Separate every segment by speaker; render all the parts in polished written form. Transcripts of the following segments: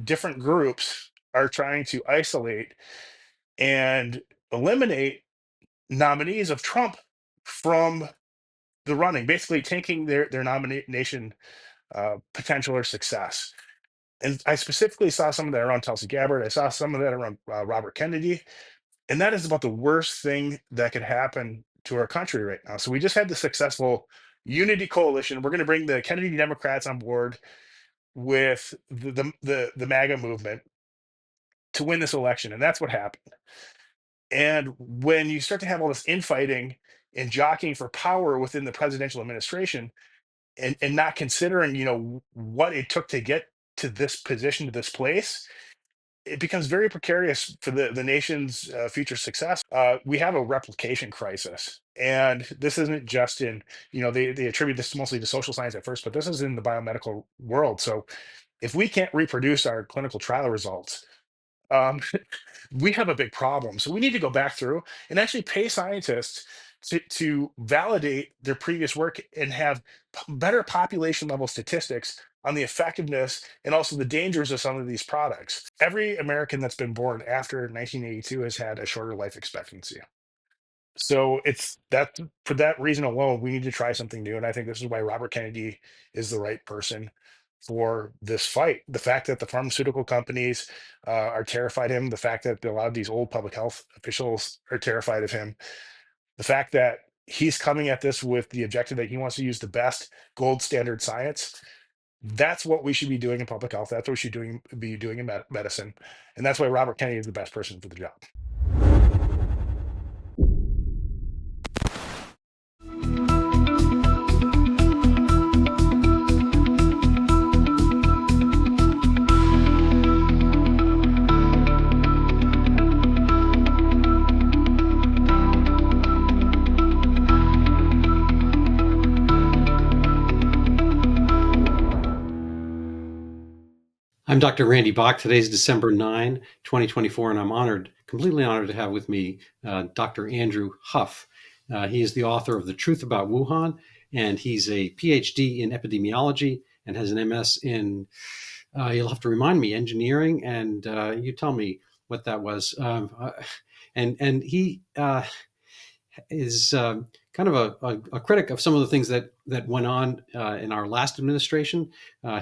Speaker 1: different groups are trying to isolate and eliminate nominees of Trump from the running, basically taking their nomination potential or success. And I specifically saw some of that around Tulsi Gabbard. I saw some of that around Robert Kennedy, and that is about the worst thing that could happen to our country right now. So we just had the successful unity coalition. We're going to bring the Kennedy Democrats on board with the MAGA movement to win this election, and that's what happened. And when you start to have all this infighting and jockeying for power within the presidential administration, and not considering, what it took to get to this position, to this place, it becomes very precarious for the nation's future success. We have a replication crisis. And this isn't just in, they attribute this mostly to social science at first, but this is in the biomedical world. So if we can't reproduce our clinical trial results, um, we have a big problem. So we need to go back through and actually pay scientists to validate their previous work and have better population level statistics on the effectiveness and also the dangers of some of these products. Every American that's been born after 1982 has had a shorter life expectancy. So it's that for that reason alone, we need to try something new. And I think this is why Robert Kennedy is the right person for this fight. The fact that the pharmaceutical companies are terrified of him, the fact that a lot of these old public health officials are terrified of him, the fact that he's coming at this with the objective that he wants to use the best gold standard science. That's what we should be doing in public health. That's what we should be doing in medicine. And that's why Robert Kennedy is the best person for the job.
Speaker 2: I'm Dr. Randy Bach. Today's December 9, 2024, and I'm completely honored to have with me Dr. Andrew Huff. He is the author of The Truth About Wuhan, and he's a PhD in epidemiology and has an MS in, you'll have to remind me, engineering, and you tell me what that was. And he is kind of a critic of some of the things that went on in our last administration.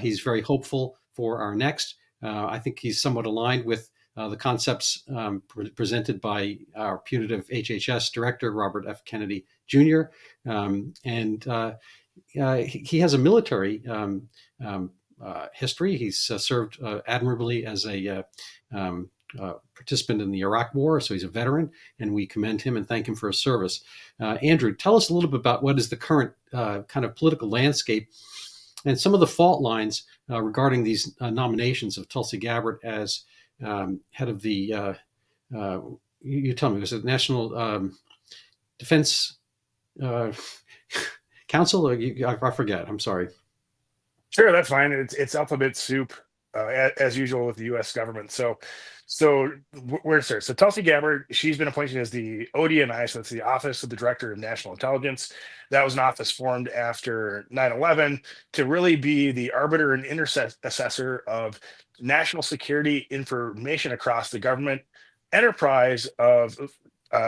Speaker 2: He's very hopeful for our next. I think he's somewhat aligned with the concepts presented by our putative HHS director, Robert F. Kennedy Jr. He has a military history. He's served admirably as a participant in the Iraq War, so he's a veteran, and we commend him and thank him for his service. Andrew, tell us a little bit about what is the current kind of political landscape and some of the fault lines regarding these nominations of Tulsi Gabbard as head of the, you tell me, was it National Defense Council? I forget. I'm sorry.
Speaker 1: Sure, that's fine. It's alphabet soup, as usual with the U.S. government. Where to start? So Tulsi Gabbard, she's been appointed as the ODNI, so that's the Office of the Director of National Intelligence. That was an office formed after 9/11 to really be the arbiter and intercessor of national security information across the government enterprise of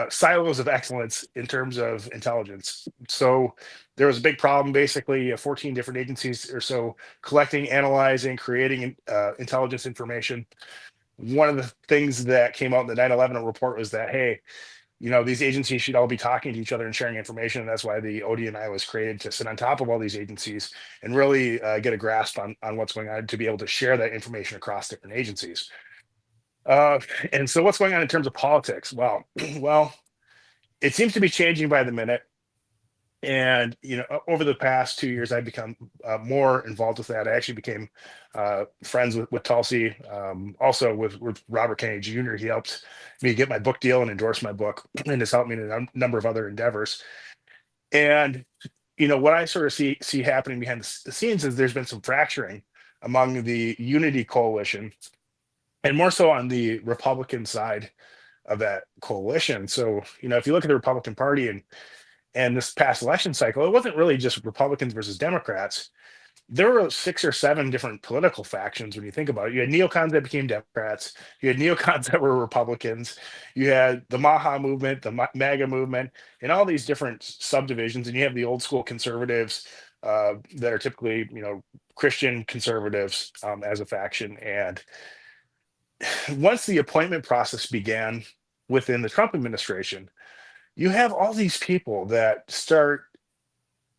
Speaker 1: silos of excellence in terms of intelligence. So there was a big problem, basically 14 different agencies or so collecting, analyzing, creating intelligence information. One of the things that came out in the 9/11 report was that, hey, these agencies should all be talking to each other and sharing information. And that's why the ODNI was created, to sit on top of all these agencies and really get a grasp on what's going on, to be able to share that information across different agencies. And so what's going on in terms of politics? Well, well, it seems to be changing by the minute. And over the past 2 years, I've become more involved with that. I actually became friends with Tulsi, also with Robert Kennedy Jr. He helped me get my book deal and endorse my book, and has helped me in a number of other endeavors. And what I sort of see happening behind the scenes is there's been some fracturing among the unity coalition, and more so on the Republican side of that coalition. So if you look at the Republican Party and this past election cycle, it wasn't really just Republicans versus Democrats. there were 6 or 7 different political factions when you think about it. You had neocons that became Democrats. You had neocons that were Republicans. You had the Maha movement, the MAGA movement, and all these different subdivisions. And you have the old school conservatives that are typically, Christian conservatives as a faction. And once the appointment process began within the Trump administration, you have all these people that start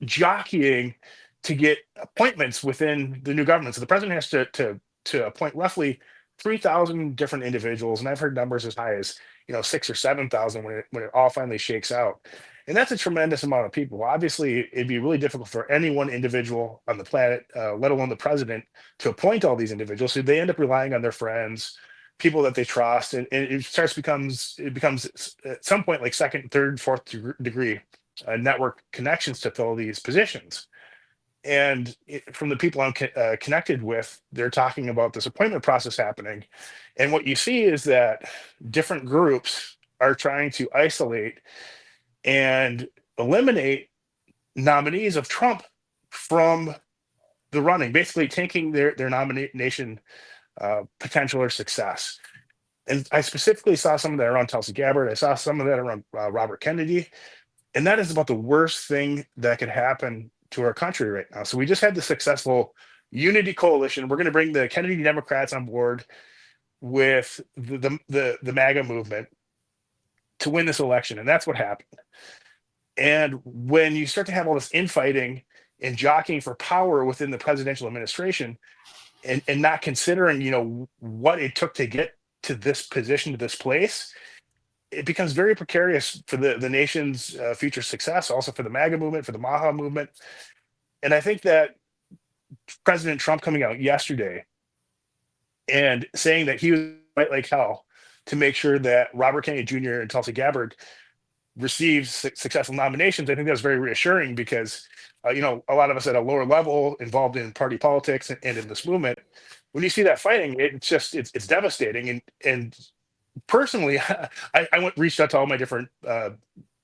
Speaker 1: jockeying to get appointments within the new government. So the president has to appoint roughly 3,000 different individuals, and I've heard numbers as high as 6 or 7,000 when it all finally shakes out. And that's a tremendous amount of people. Obviously, it'd be really difficult for any one individual on the planet, let alone the president, to appoint all these individuals. So they end up relying on their friends, people that they trust, and it becomes at some point like second, third, fourth degree network connections to fill these positions. And from the people I'm connected with, they're talking about this appointment process happening. And what you see is that different groups are trying to isolate and eliminate nominees of Trump from the running, basically taking their nomination potential or success. And I specifically saw some of that around Tulsi Gabbard. I saw some of that around Robert Kennedy. And that is about the worst thing that could happen to our country right now. So we just had the successful unity coalition. We're going to bring the Kennedy Democrats on board with the MAGA movement to win this election, and that's what happened. And when you start to have all this infighting and jockeying for power within the presidential administration, and not considering what it took to get to this position, to this place, it becomes very precarious for the nation's future success, also for the MAGA movement, for the Maha movement. And I think that President Trump coming out yesterday and saying that he was fight like hell to make sure that Robert Kennedy Jr. and Tulsi Gabbard received successful nominations, I think that's very reassuring because, a lot of us at a lower level involved in party politics and in this movement, when you see that fighting, it's devastating. And personally, reached out to all my different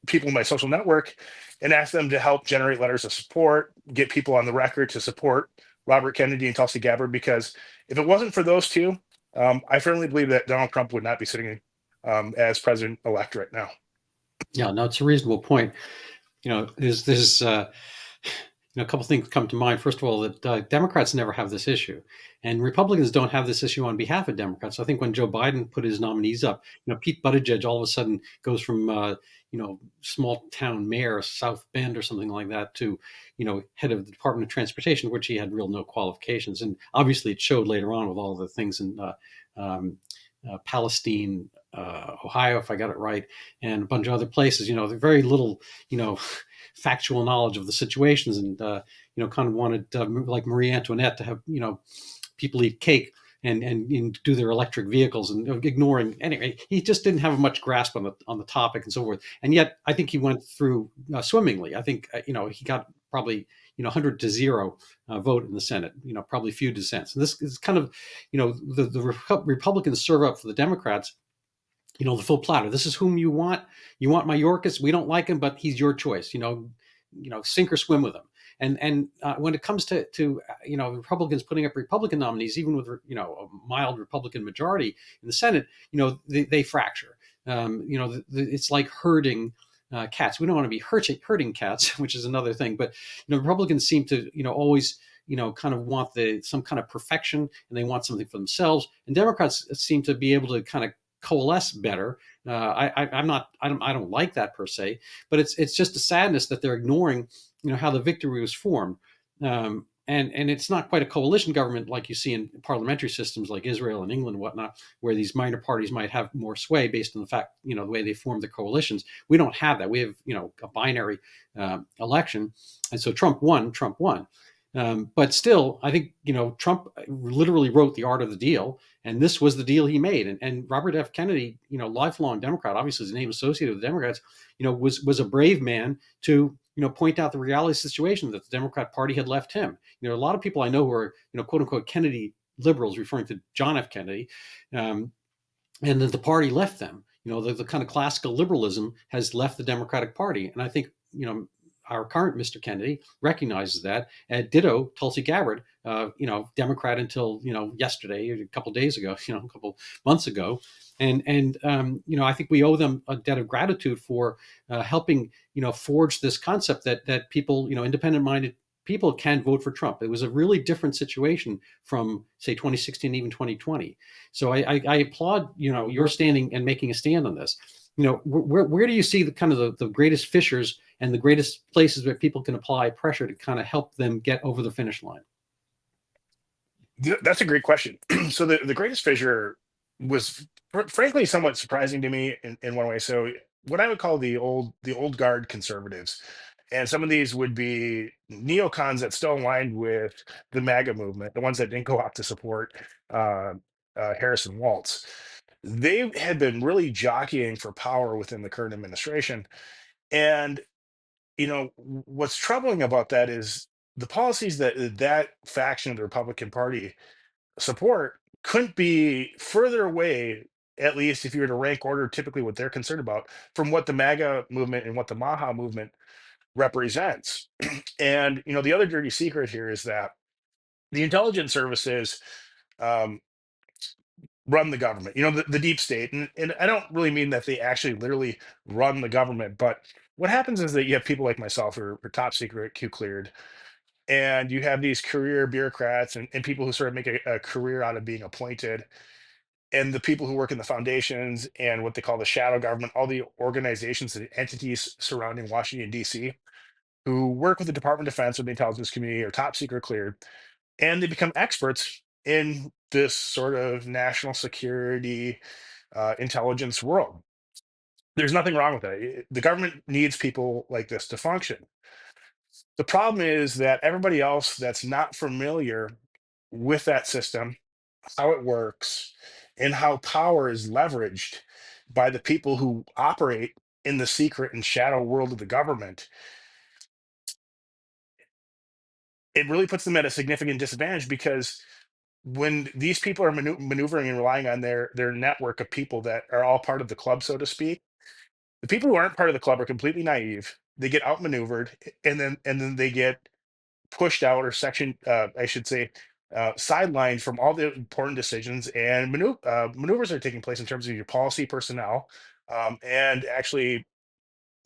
Speaker 1: people in my social network and asked them to help generate letters of support, get people on the record to support Robert Kennedy and Tulsi Gabbard, because if it wasn't for those two, I firmly believe that Donald Trump would not be sitting as president-elect right now.
Speaker 2: Yeah, no, it's a reasonable point. There's a couple things come to mind. First of all, that Democrats never have this issue, and Republicans don't have this issue on behalf of Democrats. I think when Joe Biden put his nominees up, Pete Buttigieg all of a sudden goes from small town mayor, South Bend or something like that, to head of the Department of Transportation, which he had no qualifications, and obviously it showed later on with all the things in Palestine, Ohio, if I got it right, and a bunch of other places. Very little, factual knowledge of the situations, and kind of wanted like Marie Antoinette to have people eat cake and do their electric vehicles, and ignoring, anyway, he just didn't have much grasp on the topic and so forth. And yet I think he went through swimmingly. I think he got probably 100-0 vote in the Senate, probably few dissents. And this is kind of the Republicans serve up for the Democrats the full platter. This is whom you want. You want Mayorkas. We don't like him, but he's your choice. Sink or swim with him. And when it comes to Republicans putting up Republican nominees, even with a mild Republican majority in the Senate, they fracture. It's like herding cats. We don't want to be herding cats, which is another thing. But Republicans seem to always kind of want some kind of perfection, and they want something for themselves. And Democrats seem to be able to kind of coalesce better. I don't like that per se, but it's just a sadness that they're ignoring how the victory was formed. And it's not quite a coalition government like you see in parliamentary systems like Israel and England and whatnot, where these minor parties might have more sway based on the fact, the way they form the coalitions. We don't have that. We have, a binary election. And so Trump won. But still, I think, Trump literally wrote the art of the deal, and this was the deal he made. And Robert F. Kennedy, lifelong Democrat, obviously his name associated with the Democrats, was a brave man to, point out the reality situation that the Democrat Party had left him. A lot of people I know who are, quote unquote, Kennedy liberals, referring to John F. Kennedy, and that the party left them. The kind of classical liberalism has left the Democratic Party. And I think, our current Mr. Kennedy recognizes that. And ditto Tulsi Gabbard, Democrat until yesterday, a couple of days ago, a couple months ago, and I think we owe them a debt of gratitude for helping forge this concept that people, independent-minded people can vote for Trump. It was a really different situation from, say, 2016, even 2020. So I applaud your standing and making a stand on this. Where do you see the greatest fissures and the greatest places where people can apply pressure to kind of help them get over the finish line?
Speaker 1: That's a great question. So the greatest fissure was frankly somewhat surprising to me in one way. So what I would call the old guard conservatives, and some of these would be neocons that still aligned with the MAGA movement, the ones that didn't go out to support uh, Harrison Waltz. They had been really jockeying for power within the current administration, and what's troubling about that is the policies that faction of the Republican Party support couldn't be further away, at least if you were to rank order typically what they're concerned about, from what the MAGA movement and what the Maha movement represents. And the other dirty secret here is that the intelligence services um, run the government. The deep state, and I don't really mean that they actually literally run the government, but what happens is that you have people like myself who are top secret, Q cleared, and you have these career bureaucrats and people who sort of make a career out of being appointed, and the people who work in the foundations and what they call the shadow government, all the organizations and entities surrounding Washington, D.C., who work with the Department of Defense or the intelligence community or top secret cleared, and they become experts in this sort of national security intelligence world. There's nothing wrong with that. The government needs people like this to function. The problem is that everybody else that's not familiar with that system, how it works, and how power is leveraged by the people who operate in the secret and shadow world of the government, it really puts them at a significant disadvantage because when these people are maneuvering and relying on their network of people that are all part of the club, so to speak, the people who aren't part of the club are completely naive. They get outmaneuvered, and then they get pushed out or section, I should say, sidelined from all the important decisions and maneuvers are taking place in terms of your policy personnel, and actually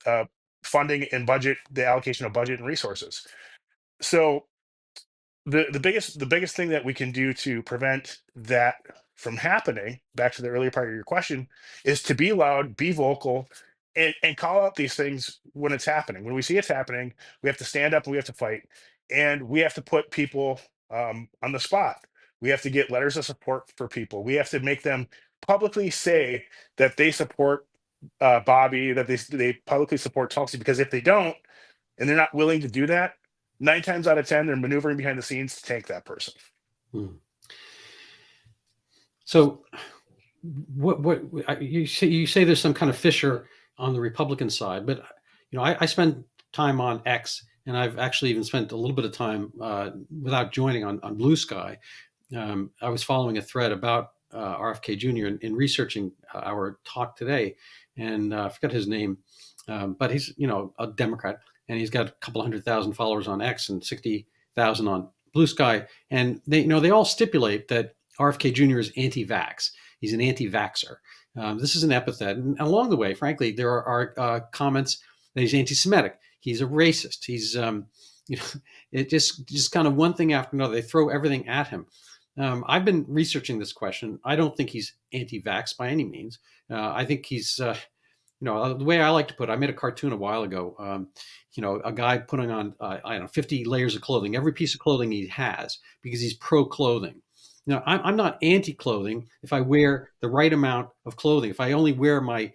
Speaker 1: uh, funding and budget, the allocation of budget and resources. So the biggest thing that we can do to prevent that from happening, back to the earlier part of your question, is to be loud, be vocal, and call out these things when it's happening. When we see it's happening, we have to stand up and we have to fight, and we have to put people on the spot. We have to get letters of support for people. We have to make them publicly say that they support Bobby, that they publicly support Tulsi, because if they don't, and they're not willing to do that, 9 times out of 10, they're maneuvering behind the scenes to tank that person.
Speaker 2: Hmm. So, what you say there's some kind of fissure on the Republican side, but I spend time on X, and I've actually even spent a little bit of time without joining on Blue Sky. I was following a thread about RFK Jr. in researching our talk today, and I forgot his name, but he's a Democrat, and he's got a couple 100,000 followers on X and 60,000 on Blue Sky, and they all stipulate that RFK Jr. is anti-vax. He's an anti-vaxxer. This is an epithet, and along the way, frankly, there are comments that he's anti-Semitic. He's a racist. He's it just kind of one thing after another. They throw everything at him. I've been researching this question. I don't think he's anti-vax by any means. I think he's, the way I like to put it, I made a cartoon a while ago. A guy putting on, 50 layers of clothing, every piece of clothing he has, because he's pro-clothing. Now, I'm not anti-clothing if I wear the right amount of clothing. If I only wear my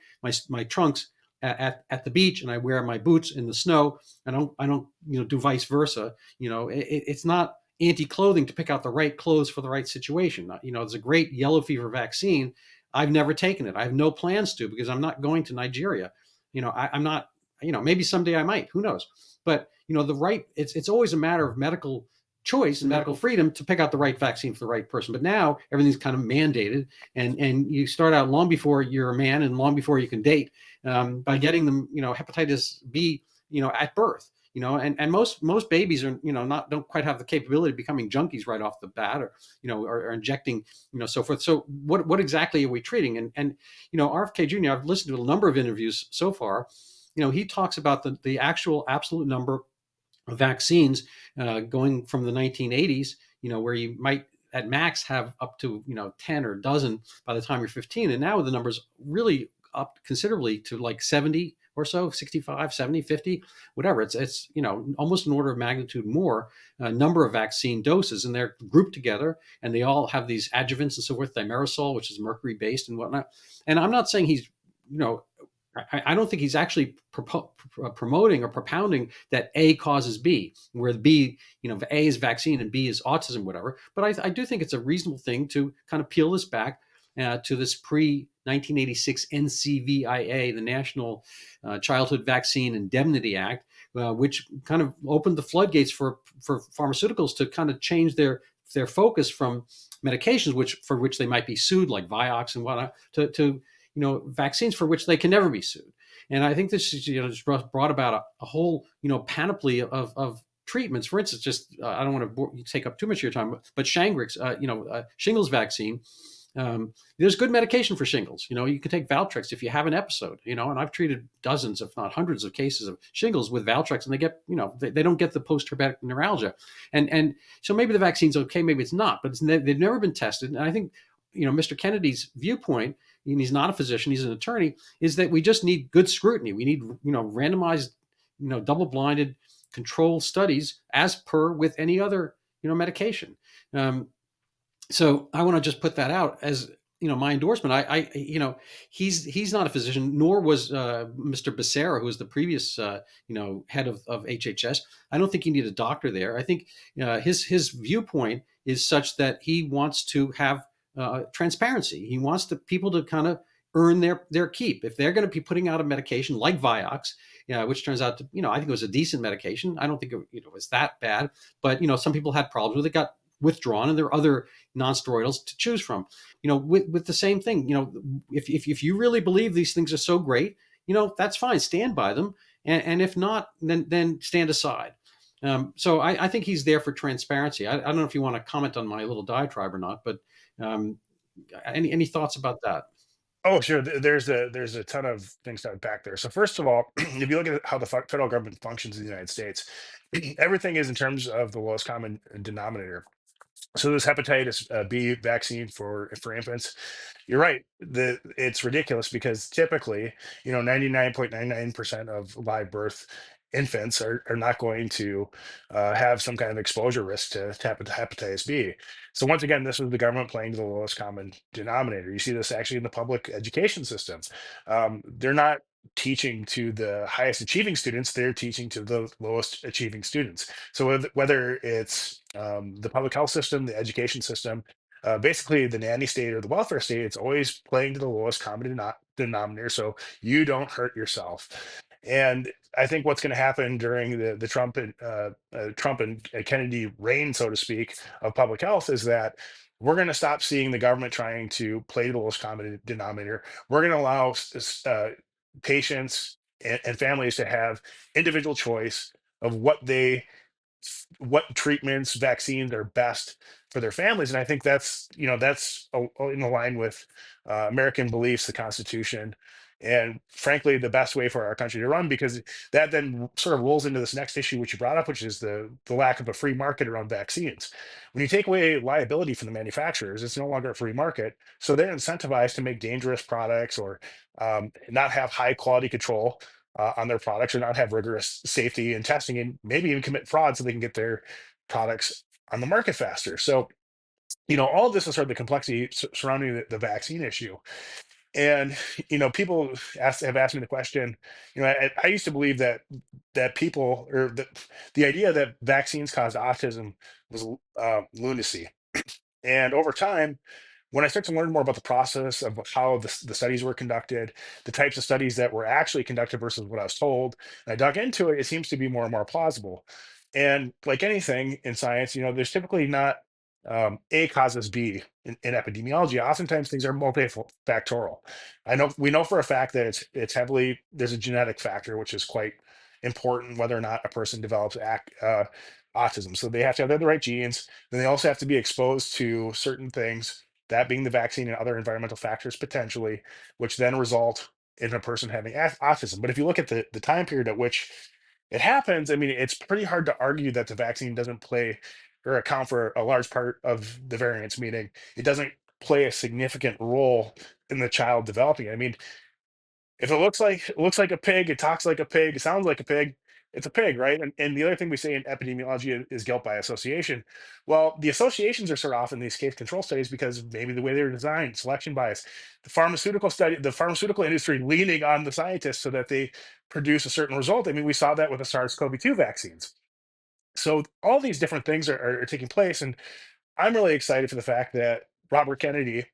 Speaker 2: trunks at the beach and I wear my boots in the snow, I don't do vice versa. It's not anti-clothing to pick out the right clothes for the right situation. There's a great yellow fever vaccine. I've never taken it. I have no plans to, because I'm not going to Nigeria. I'm not. Maybe someday I might. Who knows? But it's always a matter of medical choice and medical freedom to pick out the right vaccine for the right person. But now everything's kind of mandated, and you start out long before you're a man and long before you can date, by getting them, hepatitis B, at birth. and most babies are, not don't quite have the capability of becoming junkies right off the bat, or or injecting, so forth. So what exactly are we treating? And RFK Jr., I've listened to a number of interviews so far. He talks about the actual absolute number of vaccines going from the 1980s, where you might at max have up to 10 or a dozen by the time you're 15, and now the numbers really up considerably to like 70 or so, 65, 70, 50, whatever. It's almost an order of magnitude more number of vaccine doses, and they're grouped together, and they all have these adjuvants and so forth, thimerosal, which is mercury based and whatnot. And I'm not saying he's, I don't think he's actually promoting or propounding that A causes B, where the B, A is vaccine and B is autism, whatever. But I do think it's a reasonable thing to kind of peel this back to this pre 1986 NCVIA, the National Childhood Vaccine Indemnity Act, which kind of opened the floodgates for pharmaceuticals to kind of change their focus from medications, for which they might be sued, like Vioxx and whatnot, to vaccines for which they can never be sued. And I think this is, just brought about a whole, panoply of treatments. For instance, just I don't want to take up too much of your time, but Shingrix, shingles vaccine. There's good medication for shingles. You can take Valtrex if you have an episode. And I've treated dozens, if not hundreds, of cases of shingles with Valtrex, and they get, they don't get the post-herpetic neuralgia. And so maybe the vaccine's okay, maybe it's not, but they've never been tested. And I think, Mr. Kennedy's viewpoint, and he's not a physician, he's an attorney, is that we just need good scrutiny. We need, randomized, double-blinded controlled studies as per with any other, medication. So I want to just put that out as, my endorsement. He's not a physician, nor was Mr. Becerra, who was the previous, head of HHS. I don't think you need a doctor there. I think his viewpoint is such that he wants to have transparency. He wants the people to kind of earn their keep. If they're going to be putting out a medication like Vioxx, which turns out to, I think it was a decent medication. I don't think it was that bad, but some people had problems with it, got withdrawn, and there are other non-steroidals to choose from. With the same thing, if you really believe these things are so great, that's fine, stand by them, and if not, then stand aside. So I think he's there for transparency. I don't know if you want to comment on my little diatribe or not, but any thoughts about that?
Speaker 1: Oh, sure. There's a ton of things to unpack there. So first of all, if you look at how the federal government functions in the United States, everything is in terms of the lowest common denominator. So this hepatitis B vaccine for infants, you're right. It's ridiculous because typically, 99.99% of live birth infants are not going to have some kind of exposure risk to hepatitis B. So once again, this was the government playing to the lowest common denominator. You see this actually in the public education system. They're not teaching to the highest achieving students; they're teaching to the lowest achieving students. So whether it's the public health system, the education system, basically the nanny state or the welfare state, it's always playing to the lowest common denominator, so you don't hurt yourself. And I think what's going to happen during the Trump and Kennedy reign, so to speak, of public health is that we're going to stop seeing the government trying to play to the lowest common denominator. We're going to allow patients and families to have individual choice of what treatments, vaccines are best for their families. And I think that's in line with American beliefs, the Constitution, and frankly, the best way for our country to run. Because that then sort of rolls into this next issue, which you brought up, which is the lack of a free market around vaccines. When you take away liability from the manufacturers, it's no longer a free market, so they're incentivized to make dangerous products or not have high quality control on their products, or not have rigorous safety and testing, and maybe even commit fraud so they can get their products on the market faster. So, all of this is sort of the complexity surrounding the vaccine issue. And, people have asked me the question, I used to believe that people, or the idea that vaccines caused autism was lunacy. And over time, when I start to learn more about the process of how the studies were conducted, the types of studies that were actually conducted versus what I was told, and I dug into it, it seems to be more and more plausible. And like anything in science, there's typically not A causes B in epidemiology. Oftentimes things are multifactorial. We know for a fact that it's heavily, there's a genetic factor, which is quite important whether or not a person develops autism. So they have to have the right genes. Then they also have to be exposed to certain things, that being the vaccine and other environmental factors potentially, which then result in a person having autism. But if you look at the time period at which it happens, I mean, it's pretty hard to argue that the vaccine doesn't play or account for a large part of the variance, meaning it doesn't play a significant role in the child developing. I mean, if it looks like a pig, it talks like a pig, it sounds like a pig, it's a pig, right? And the other thing we say in epidemiology is guilt by association. Well, the associations are sort of off in these case control studies because maybe the way they were designed, selection bias, the pharmaceutical industry leaning on the scientists so that they produce a certain result. I mean, we saw that with the SARS-CoV-2 vaccines. So all these different things are taking place, and I'm really excited for the fact that Robert Kennedy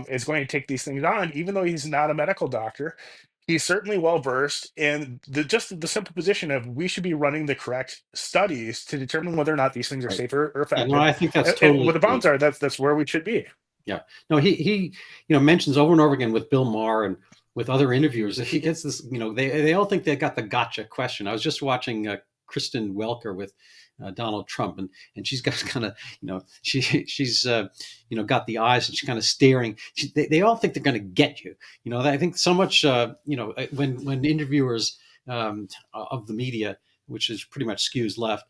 Speaker 1: is going to take these things on, even though he's not a medical doctor. He's certainly well versed in just the simple position of we should be running the correct studies to determine whether or not these things are
Speaker 2: Right.
Speaker 1: safe or
Speaker 2: Yeah, no,
Speaker 1: effective.
Speaker 2: I think that's
Speaker 1: And what
Speaker 2: totally
Speaker 1: the
Speaker 2: true.
Speaker 1: bounds are, that's where we should be.
Speaker 2: Yeah. No, he mentions over and over again with Bill Maher and with other interviewers. He gets this, they all think they got the gotcha question. I was just watching Kristen Welker with Donald Trump, and she's got kind of, she's got the eyes and she's kind of staring. They all think they're going to get you. I think so much. When interviewers of the media, which is pretty much skews left,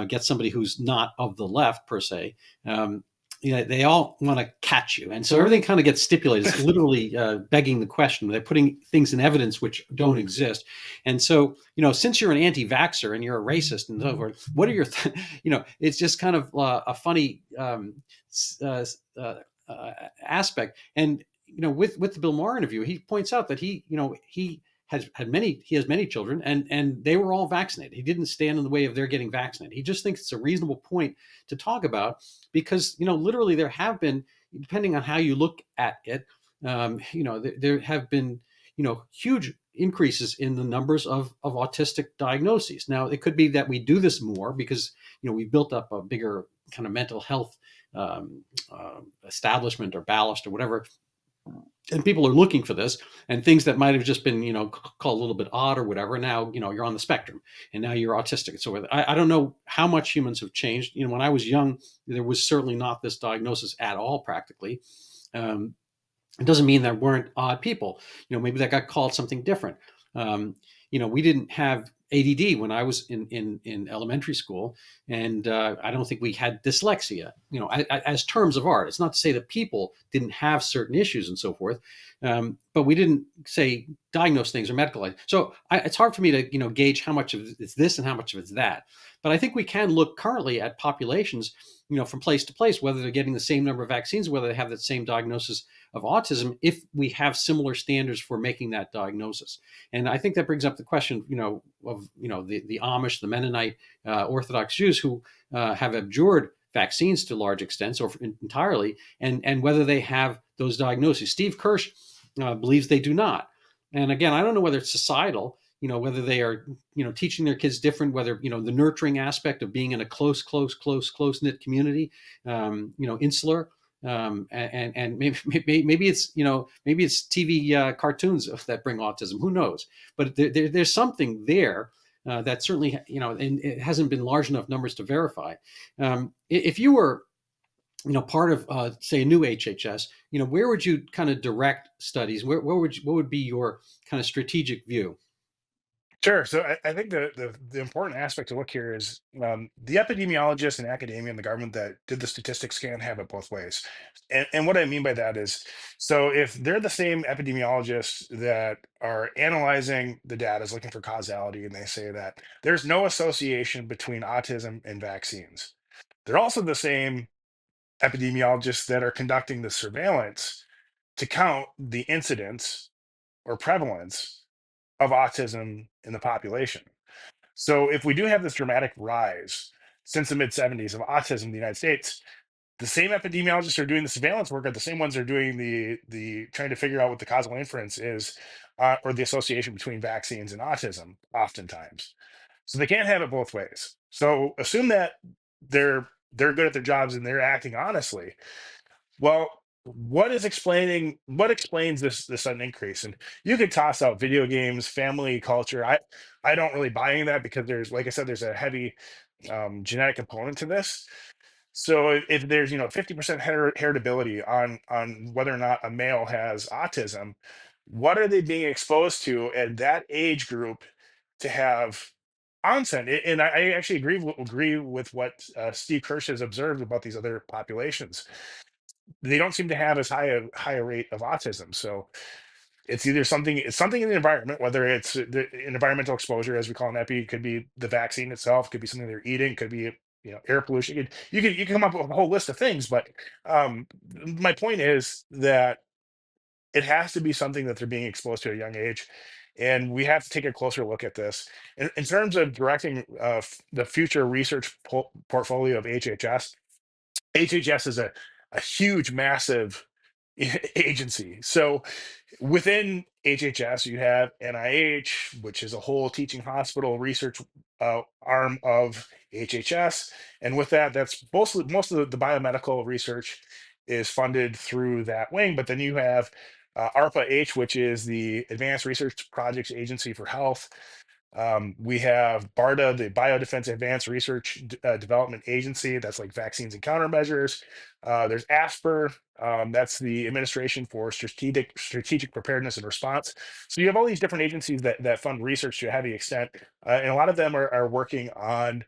Speaker 2: get somebody who's not of the left per se. They all want to catch you, and so everything kind of gets stipulated. It's literally begging the question. They're putting things in evidence which don't exist, and so since you're an anti-vaxxer and you're a racist and so forth, what are your, it's just kind of a funny uh, aspect. And with the Bill Maher interview, he points out that he has many children, and they were all vaccinated. He didn't stand in the way of their getting vaccinated. He just thinks it's a reasonable point to talk about because literally there have been, depending on how you look at it, there have been huge increases in the numbers of autistic diagnoses. Now it could be that we do this more because we built up a bigger kind of mental health establishment or ballast or whatever, and people are looking for this, and things that might have just been called a little bit odd or whatever, now you're on the spectrum and now you're autistic. So I don't know how much humans have changed. When I was young, there was certainly not this diagnosis at all practically. It doesn't mean there weren't odd people. Maybe that got called something different. We didn't have ADD when I was in elementary school, and I don't think we had dyslexia. As terms of art, it's not to say that people didn't have certain issues and so forth, but we didn't say diagnose things or medicalize. So it's hard for me to gauge how much of it's this and how much of it's that. But I think we can look currently at populations, from place to place, whether they're getting the same number of vaccines, whether they have that same diagnosis of autism, if we have similar standards for making that diagnosis. And I think that brings up the question, of the Amish, the Mennonite, Orthodox Jews who have abjured vaccines to large extents or entirely, and whether they have those diagnoses. Steve Kirsch believes they do not. And again, I don't know whether it's societal, whether they are, teaching their kids different, whether, the nurturing aspect of being in a close knit community, insular, and maybe it's maybe it's TV cartoons that bring autism. Who knows? But there's something there that certainly and it hasn't been large enough numbers to verify. If you were part of say a new HHS, where would you kind of direct studies? What would be your kind of strategic view?
Speaker 1: Sure. So I think the important aspect to look here is the epidemiologists and academia and the government that did the statistics can have it both ways. And what I mean by that is, so if they're the same epidemiologists that are analyzing the data, is looking for causality, and they say that there's no association between autism and vaccines, they're also the same epidemiologists that are conducting the surveillance to count the incidence or prevalence of autism in the population. So if we do have this dramatic rise since the mid 70s of autism in the United States, the same epidemiologists are doing the surveillance work are the same ones that are doing the trying to figure out what the causal inference is, or the association between vaccines and autism oftentimes. So they can't have it both ways. So assume that they're good at their jobs and they're acting honestly. Well, what explains this sudden increase? And you could toss out video games, family culture. I don't really buy into that because there's, like I said, there's a heavy genetic component to this. So if there's 50% heritability on whether or not a male has autism, what are they being exposed to at that age group to have onset? And I actually agree with what Steve Kirsch has observed about these other populations. They don't seem to have as high a rate of autism. So it's something in the environment, whether it's the environmental exposure, as we call an epi, it could be the vaccine itself, could be something they're eating, could be air pollution. You can come up with a whole list of things, but my point is that it has to be something that they're being exposed to at a young age, and we have to take a closer look at this in terms of directing the future research portfolio of HHS. HHS is a huge, massive agency. So within HHS, you have NIH, which is a whole teaching hospital research arm of HHS, and with that, that's most of the biomedical research is funded through that wing. But then you have ARPA-H, which is the Advanced Research Projects Agency for Health. We have BARDA, the Biodefense Advanced Research Development Agency. That's like vaccines and countermeasures. There's ASPR. That's the Administration for Strategic Preparedness and Response. So you have all these different agencies that fund research to a heavy extent, and a lot of them are working on.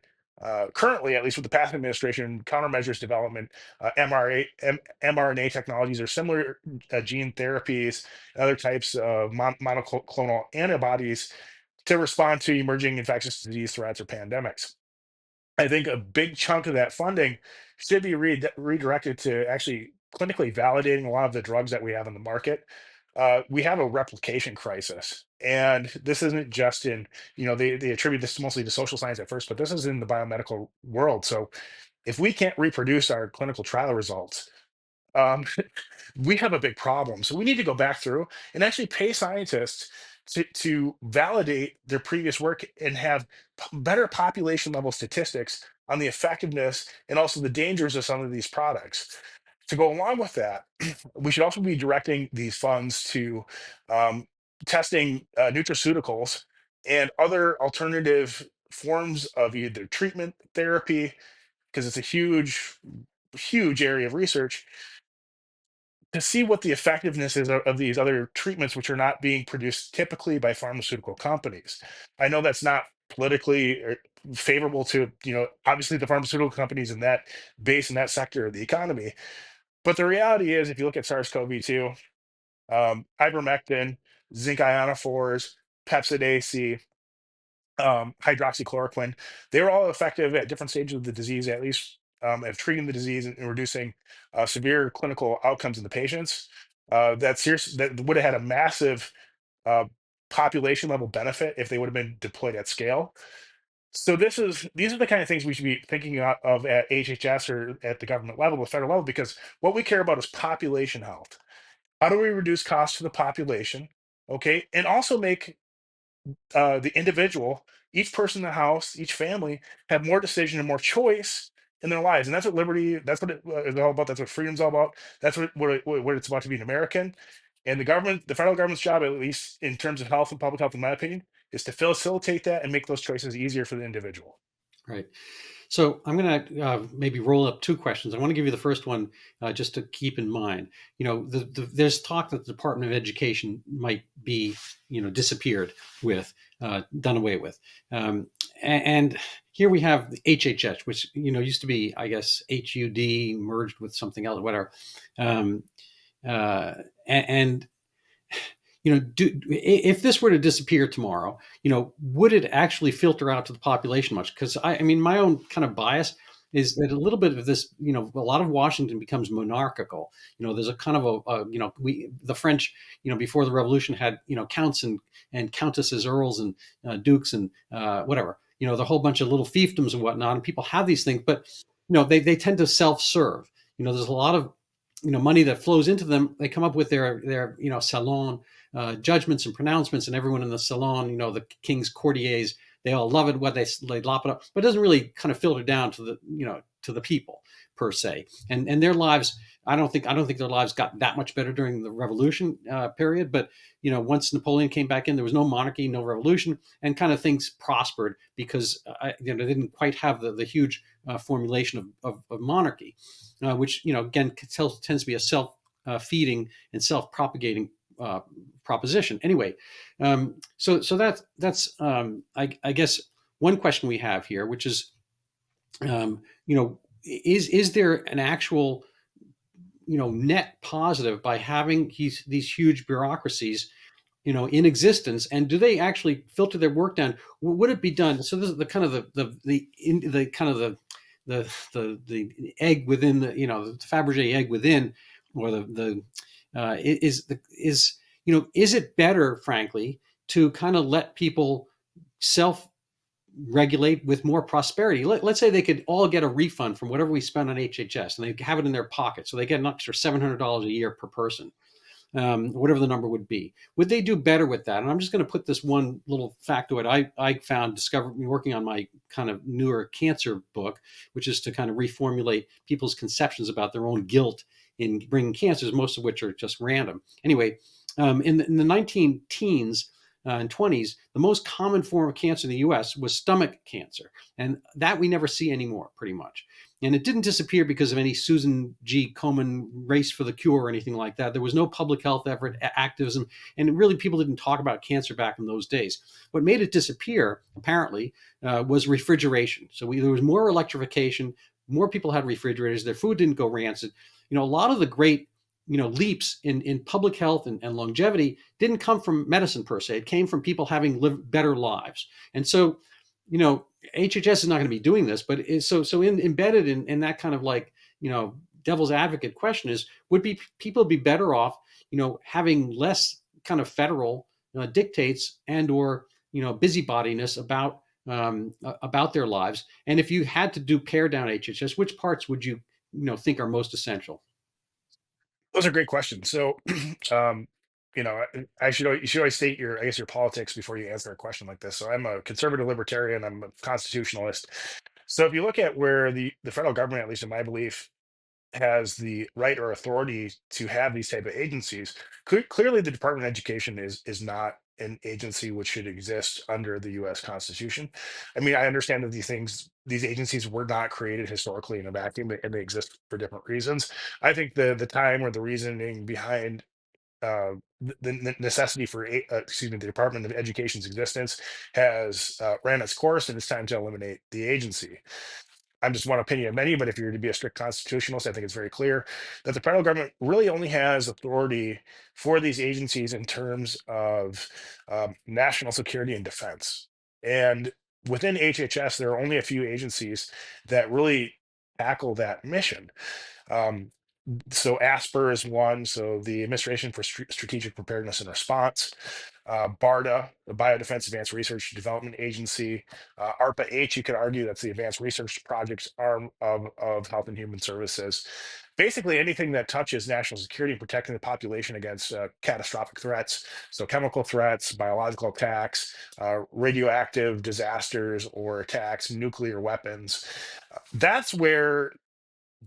Speaker 1: Currently, at least with the past administration, countermeasures development, mRNA technologies or similar gene therapies, other types of monoclonal antibodies to respond to emerging infectious disease threats or pandemics. I think a big chunk of that funding should be redirected to actually clinically validating a lot of the drugs that we have in the market. We have a replication crisis, and this isn't just in, they attribute this mostly to social science at first, but this is in the biomedical world. So if we can't reproduce our clinical trial results, um, we have a big problem. So we need to go back through and actually pay scientists to validate their previous work and have better population level statistics on the effectiveness and also the dangers of some of these products. To go along with that, we should also be directing these funds to um, testing nutraceuticals and other alternative forms of either treatment therapy, because it's a huge area of research to see what the effectiveness is of these other treatments, which are not being produced typically by pharmaceutical companies. I know that's not politically favorable to, obviously the pharmaceutical companies in that base in that sector of the economy. But the reality is, if you look at SARS-CoV-2, ivermectin, zinc ionophores, Pepsid AC, hydroxychloroquine. They were all effective at different stages of the disease, at least of treating the disease and reducing severe clinical outcomes in the patients. That would have had a massive uh, population level benefit if they would have been deployed at scale. So these are the kind of things we should be thinking of at HHS or at the government level, the federal level, because what we care about is population health. How do we reduce costs to the population? Okay, and also make the individual, each person in the house, each family have more decision and more choice in their lives, and that's what liberty. That's what it is all about. That's what freedom's all about. That's what it's about to be an American. And the federal government's job, at least in terms of health and public health, in my opinion, is to facilitate that and make those choices easier for the individual.
Speaker 2: Right. So I'm going to maybe roll up two questions. I want to give you the first one just to keep in mind. There's talk that the Department of Education might be, disappeared with, done away with. And here we have the HHS, which, used to be, I guess, HUD merged with something else, whatever. And if this were to disappear tomorrow, would it actually filter out to the population much? Because I mean, my own kind of bias is that a little bit of this, a lot of Washington becomes monarchical. There's a kind of the French, before the revolution had, counts and countesses, earls and dukes and whatever, the whole bunch of little fiefdoms and whatnot. And people have these things, but, they tend to self-serve. There's a lot of, money that flows into them. They come up with their salon judgments and pronouncements, and everyone in the salon, the king's courtiers, they all love it. What they lop it up, but it doesn't really kind of filter down to the to the people. per se, and their lives. I don't think their lives got that much better during the Revolution period, but once Napoleon came back in, there was no monarchy, no revolution, and kind of things prospered because they didn't quite have the huge formulation of monarchy, which again tends to be a self feeding and self propagating proposition. Anyway, so that's I guess one question we have here, which is is there an actual net positive by having these huge bureaucracies in existence, and do they actually filter their work down? Would it be done? So this is the kind of the kind of the egg within the Fabergé egg within, or the is it better, frankly, to kind of let people self regulate with more prosperity? Let's say they could all get a refund from whatever we spend on HHS, and they have it in their pocket, so they get an extra $700 a year per person, whatever the number would be. Would they do better with that? And I'm just going to put this one little factoid I found, discovered working on my kind of newer cancer book, which is to kind of reformulate people's conceptions about their own guilt in bringing cancers, most of which are just random. Anyway, in the 19 teens and 20s, the most common form of cancer in the US was stomach cancer. And that we never see anymore, pretty much. And it didn't disappear because of any Susan G. Komen race for the cure or anything like that. There was no public health effort, activism, and really people didn't talk about cancer back in those days. What made it disappear, apparently, was refrigeration. So there was more electrification, more people had refrigerators, their food didn't go rancid. A lot of the great leaps in public health and longevity didn't come from medicine per se. It came from people having lived better lives. And so, HHS is not going to be doing this, but embedded in that kind of devil's advocate question is, would people be better off, having less kind of federal dictates and or busybodiness about their lives? And if you had to pare down HHS, which parts would you think are most essential?
Speaker 1: Those are great questions. So, um, you should always state your, I guess, your politics before you answer a question like this. So, I'm a conservative libertarian. I'm a constitutionalist. So, if you look at where the federal government, at least in my belief, has the right or authority to have these type of agencies, clearly the Department of Education is not an agency which should exist under the U.S. Constitution. I mean, I understand that these agencies were not created historically in a vacuum, and they exist for different reasons. I think the time or the reasoning behind the necessity for the Department of Education's existence has ran its course, and it's time to eliminate the agency. I'm just one opinion of many, but if you're to be a strict constitutionalist, I think it's very clear that the federal government really only has authority for these agencies in terms of national security and defense. And within HHS, there are only a few agencies that really tackle that mission. Um, so ASPR is one, so the Administration for Strategic Preparedness and Response, BARDA, the Biodefense Advanced Research and Development Agency, ARPA-H, you could argue that's the Advanced Research Projects arm of Health and Human Services. Basically, anything that touches national security and protecting the population against catastrophic threats, so chemical threats, biological attacks, radioactive disasters or attacks, nuclear weapons. That's where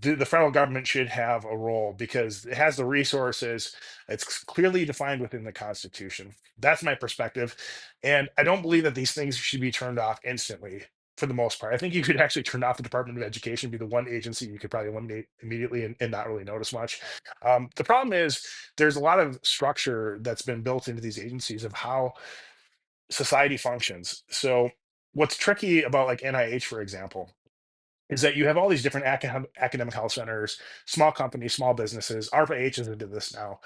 Speaker 1: the federal government should have a role because it has the resources. It's clearly defined within the Constitution. That's my perspective. And I don't believe that these things should be turned off instantly for the most part. I think you could actually turn off the Department of Education, be the one agency you could probably eliminate immediately and not really notice much. The problem is there's a lot of structure that's been built into these agencies of how society functions. So, what's tricky about like NIH, for example, is that you have all these different academic health centers, small companies, small businesses. ARPA-H is into this now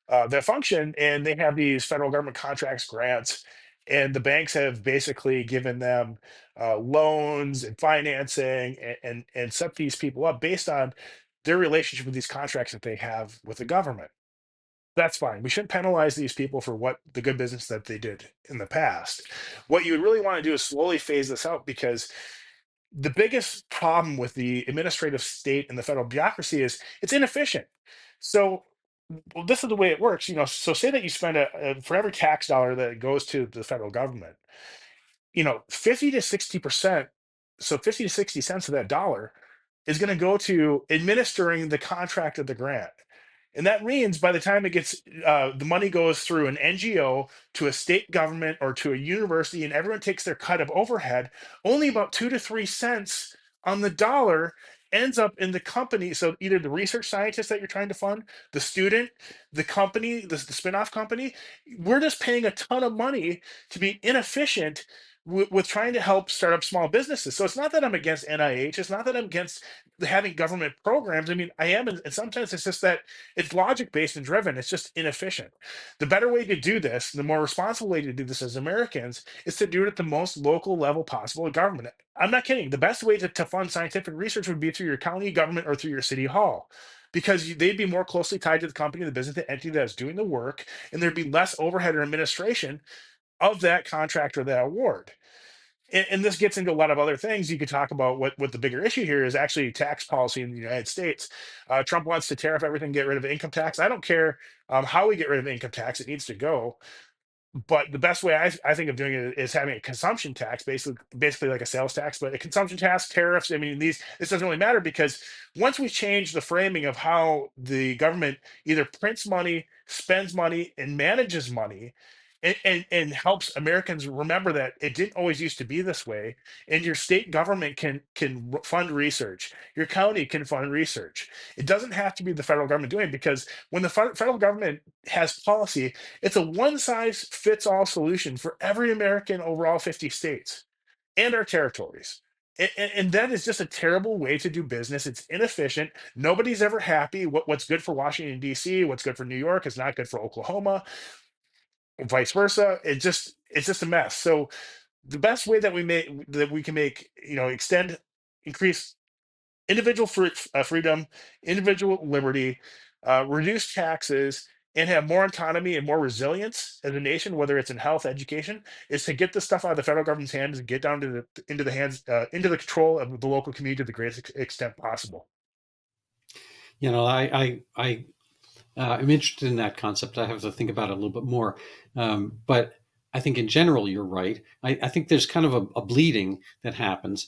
Speaker 1: that function, and they have these federal government contracts, grants, and the banks have basically given them loans and financing and set these people up based on their relationship with these contracts that they have with the government. That's fine. We shouldn't penalize these people for what the good business that they did in the past. What you would really want to do is slowly phase this out because the biggest problem with the administrative state and the federal bureaucracy is it's inefficient. So, well, this is the way it works. So say that you spend for every tax dollar that goes to the federal government, 50 to 60%, so 50 to 60 cents of that dollar is going to go to administering the contract of the grant. And that means by the time it gets, the money goes through an NGO to a state government or to a university, and everyone takes their cut of overhead, only about 2 to 3 cents on the dollar ends up in the company. So either the research scientist that you're trying to fund, the student, the company, the spin-off company, we're just paying a ton of money to be inefficient with trying to help start up small businesses. So it's not that I'm against NIH. It's not that I'm against having government programs. I mean, I am, and sometimes it's just that it's logic based and driven. It's just inefficient. The better way to do this, the more responsible way to do this as Americans, is to do it at the most local level possible of government. I'm not kidding. The best way to fund scientific research would be through your county government or through your city hall, because they'd be more closely tied to the company, the business, the entity that's doing the work, and there'd be less overhead or administration of that contract or that award. And this gets into a lot of other things. You could talk about what the bigger issue here is actually tax policy in the United States. Trump wants to tariff everything, get rid of income tax. I don't care how we get rid of income tax; it needs to go. But the best way I think of doing it is having a consumption tax, basically like a sales tax, but a consumption tax, tariffs. I mean, this doesn't really matter, because once we change the framing of how the government either prints money, spends money, and manages money, and helps Americans remember that it didn't always used to be this way, and your state government can fund research, your county can fund research. It doesn't have to be the federal government doing it, because when the federal government has policy, it's a one size fits all solution for every American over all 50 states and our territories. And that is just a terrible way to do business. It's inefficient. Nobody's ever happy. What's good for Washington, D.C., what's good for New York is not good for Oklahoma, and vice versa. It's just a mess. So the best way that we can make, extend, increase individual freedom, individual liberty, reduce taxes, and have more autonomy and more resilience as a nation, whether it's in health, education, is to get the stuff out of the federal government's hands and get down to into the hands, into the control of the local community to the greatest extent possible.
Speaker 2: I I'm interested in that concept. I have to think about it a little bit more. But I think in general, you're right. I think there's kind of a bleeding that happens.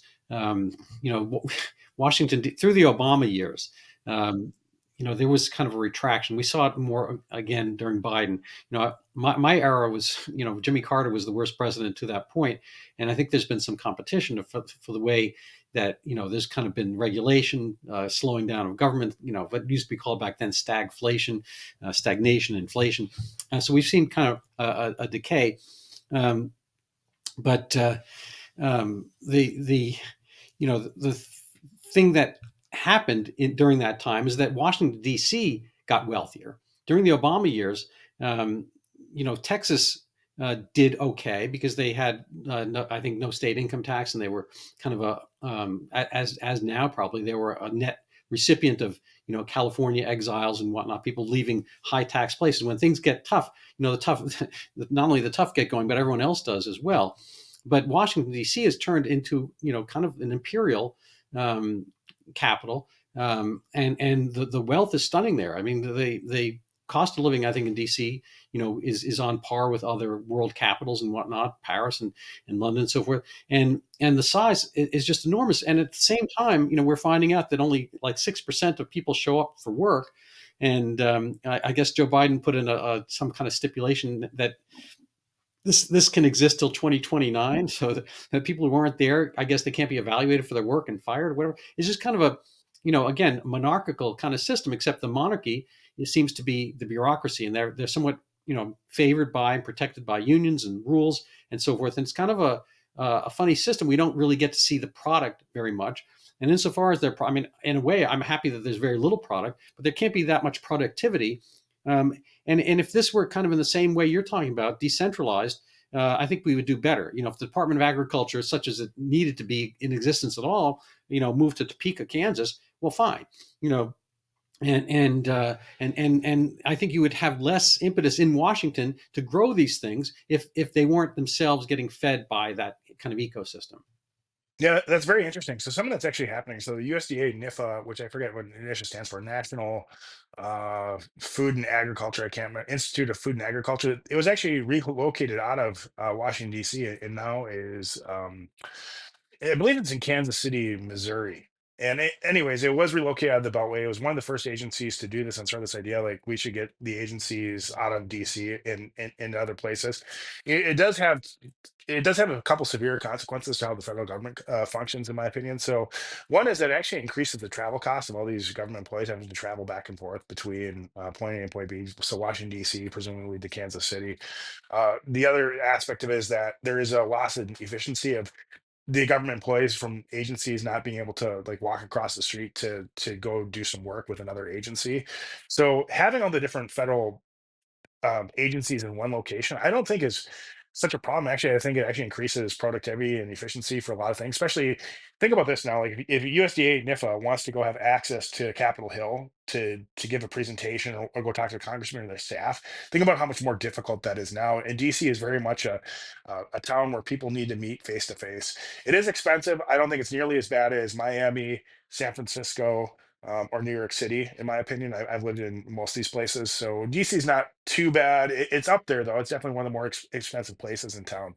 Speaker 2: Washington through the Obama years. Um, there was kind of a retraction. We saw it more again during Biden. My era was, Jimmy Carter was the worst president to that point, and I think there's been some competition for the way that there's kind of been regulation, slowing down of government. What used to be called back then stagflation, stagnation, inflation. So we've seen kind of a decay. Um, but the thing that happened during that time is that Washington D.C. got wealthier during the Obama years. Texas did okay because they had, I think, no state income tax, and they were kind of as now probably they were a net recipient of California exiles and whatnot, people leaving high tax places. When things get tough, the tough not only the tough get going, but everyone else does as well. But Washington D.C. has turned into kind of an imperial um, capital, and the wealth is stunning there. I mean, the cost of living, I think, in DC, is on par with other world capitals and whatnot, Paris and London and so forth. And the size is just enormous. And at the same time, we're finding out that only like 6% of people show up for work. And I guess Joe Biden put in some kind of stipulation that this can exist till 2029. So that people who aren't there, I guess they can't be evaluated for their work and fired or whatever. It's just kind of a, again, monarchical kind of system, except the monarchy, it seems to be the bureaucracy, and they're somewhat, favored by and protected by unions and rules and so forth. And it's kind of a funny system. We don't really get to see the product very much. And insofar as I mean, in a way, I'm happy that there's very little product, but there can't be that much productivity. And if this were kind of in the same way you're talking about, decentralized, I think we would do better. If the Department of Agriculture, such as it needed to be in existence at all, moved to Topeka, Kansas, well, fine. And I think you would have less impetus in Washington to grow these things if they weren't themselves getting fed by that kind of ecosystem.
Speaker 1: Yeah, that's very interesting. So some of that's actually happening. So the USDA NIFA, which I forget what initially stands for, National Food and Agriculture, I can't remember, Institute of Food and Agriculture. It was actually relocated out of Washington D.C. and now is, I believe it's in Kansas City, Missouri. And anyways, it was relocated out of the Beltway. It was one of the first agencies to do this and start this idea like we should get the agencies out of DC and other places. It does have a couple severe consequences to how the federal government functions, in my opinion. So one is that it actually increases the travel costs of all these government employees having to travel back and forth between point A and point B. So Washington D.C., presumably to Kansas City. The other aspect of it is that there is a loss in efficiency of the government employees from agencies not being able to like walk across the street to go do some work with another agency. So having all the different federal agencies in one location, I don't think is such a problem. Actually, I think it actually increases productivity and efficiency for a lot of things. Especially, think about this now: like if USDA NIFA wants to go have access to Capitol Hill to give a presentation or go talk to a congressman or their staff, think about how much more difficult that is now. And DC is very much a town where people need to meet face to face. It is expensive. I don't think it's nearly as bad as Miami, San Francisco, or New York City, in my opinion. I've lived in most of these places, so DC is not too bad. It's up there though. It's definitely one of the more expensive places in town.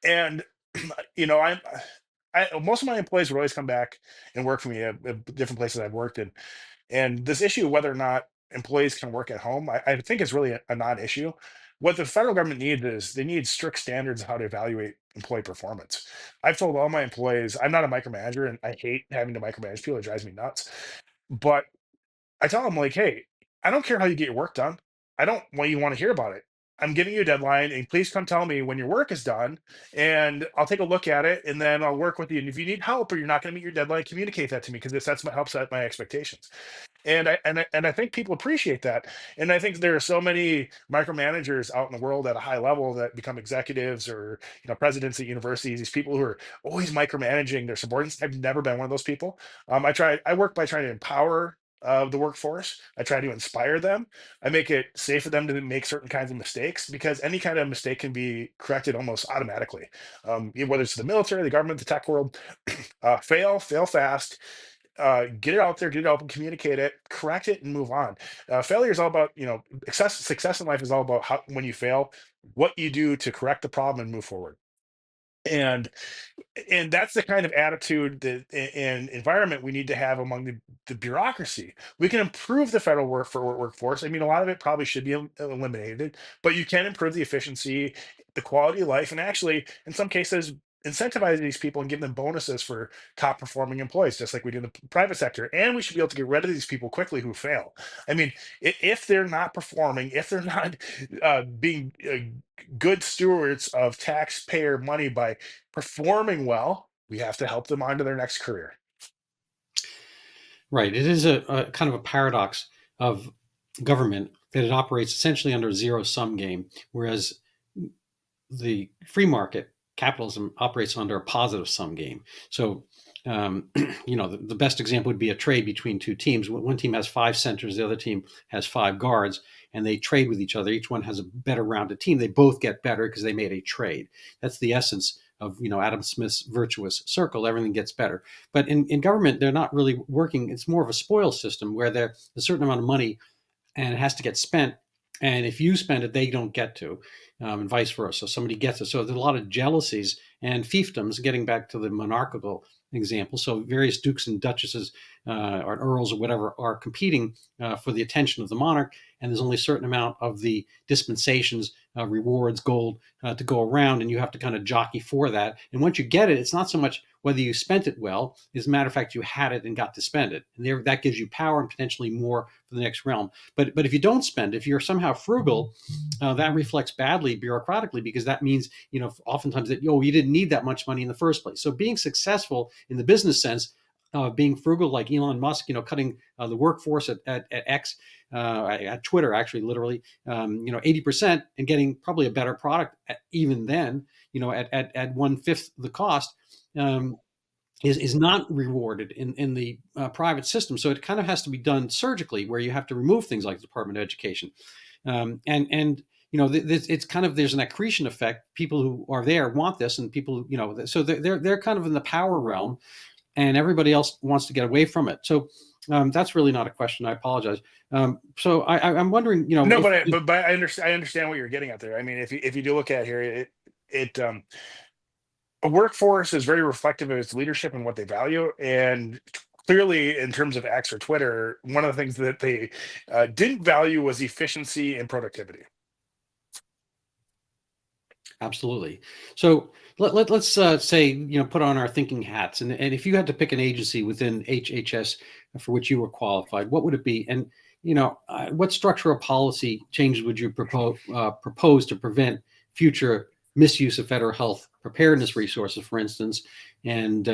Speaker 1: And you know, most of my employees would always come back and work for me at different places I've worked in. And this issue, whether or not employees can work at home, I think is really a non-issue. What the federal government needs is they need strict standards of how to evaluate employee performance. I've told all my employees, I'm not a micromanager and I hate having to micromanage people. It drives me nuts. But I tell them like, hey, I don't care how you get your work done. I don't want you want to hear about it. I'm giving you a deadline, and please come tell me when your work is done, and I'll take a look at it, and then I'll work with you. And if you need help or you're not going to meet your deadline, communicate that to me because that's what helps set my expectations. And I think people appreciate that. And I think there are so many micromanagers out in the world at a high level that become executives or presidents at universities. These people who are always micromanaging their subordinates. I've never been one of those people. I work by trying to empower the workforce. I try to inspire them. I make it safe for them to make certain kinds of mistakes because any kind of mistake can be corrected almost automatically. Whether it's the military, the government, the tech world, fail fast, get it out there, get it open, communicate it, correct it, and move on. Failure is all about, success in life is all about how, when you fail, what you do to correct the problem and move forward. And that's the kind of attitude and environment we need to have among the bureaucracy. We can improve the federal workforce. I mean, a lot of it probably should be eliminated, but you can improve the efficiency, the quality of life, and actually, in some cases, incentivize these people and give them bonuses for top performing employees, just like we do in the private sector. And we should be able to get rid of these people quickly who fail. I mean, if they're not performing, if they're not being good stewards of taxpayer money by performing well, we have to help them on to their next career.
Speaker 2: Right. It is a kind of a paradox of government that it operates essentially under a zero sum game, whereas the free market capitalism operates under a positive sum game. So, the best example would be a trade between two teams. One team has 5 centers, the other team has 5 guards, and they trade with each other. Each one has a better rounded team. They both get better because they made a trade. That's the essence of Adam Smith's virtuous circle. Everything gets better. But in government, they're not really working. It's more of a spoil system where there's a certain amount of money and it has to get spent. And if you spend it, they don't get to, and vice versa. So somebody gets it. So there's a lot of jealousies and fiefdoms, getting back to the monarchical example. So various dukes and duchesses or earls or whatever are competing for the attention of the monarch. And there's only a certain amount of the dispensations, rewards, gold to go around. And you have to kind of jockey for that. And once you get it, it's not so much whether you spent it well. As a matter of fact, you had it and got to spend it. And there, that gives you power and potentially more for the next realm. But if you don't spend, if you're somehow frugal, that reflects badly bureaucratically, because that means, oftentimes that, you didn't need that much money in the first place. So being successful in the business sense, being frugal like Elon Musk, cutting the workforce at X, at Twitter, actually, literally, 80%, and getting probably a better product even then, at 1/5 the cost, is not rewarded in the private system. So it kind of has to be done surgically, where you have to remove things like the Department of Education, and it's kind of, there's an accretion effect. People who are there want this, and people, so they're kind of in the power realm, and everybody else wants to get away from it. So that's really not a question. I apologize. So I'm wondering,
Speaker 1: No,
Speaker 2: if,
Speaker 1: but I understand what you're getting at there. I mean, if you do look at here, it a workforce is very reflective of its leadership and what they value. And clearly, in terms of X or Twitter, one of the things that they didn't value was efficiency and productivity.
Speaker 2: Absolutely. So let's say, put on our thinking hats. And if you had to pick an agency within HHS for which you were qualified, what would it be? And, what structural policy changes would you propose to prevent future misuse of federal health preparedness resources, for instance, and,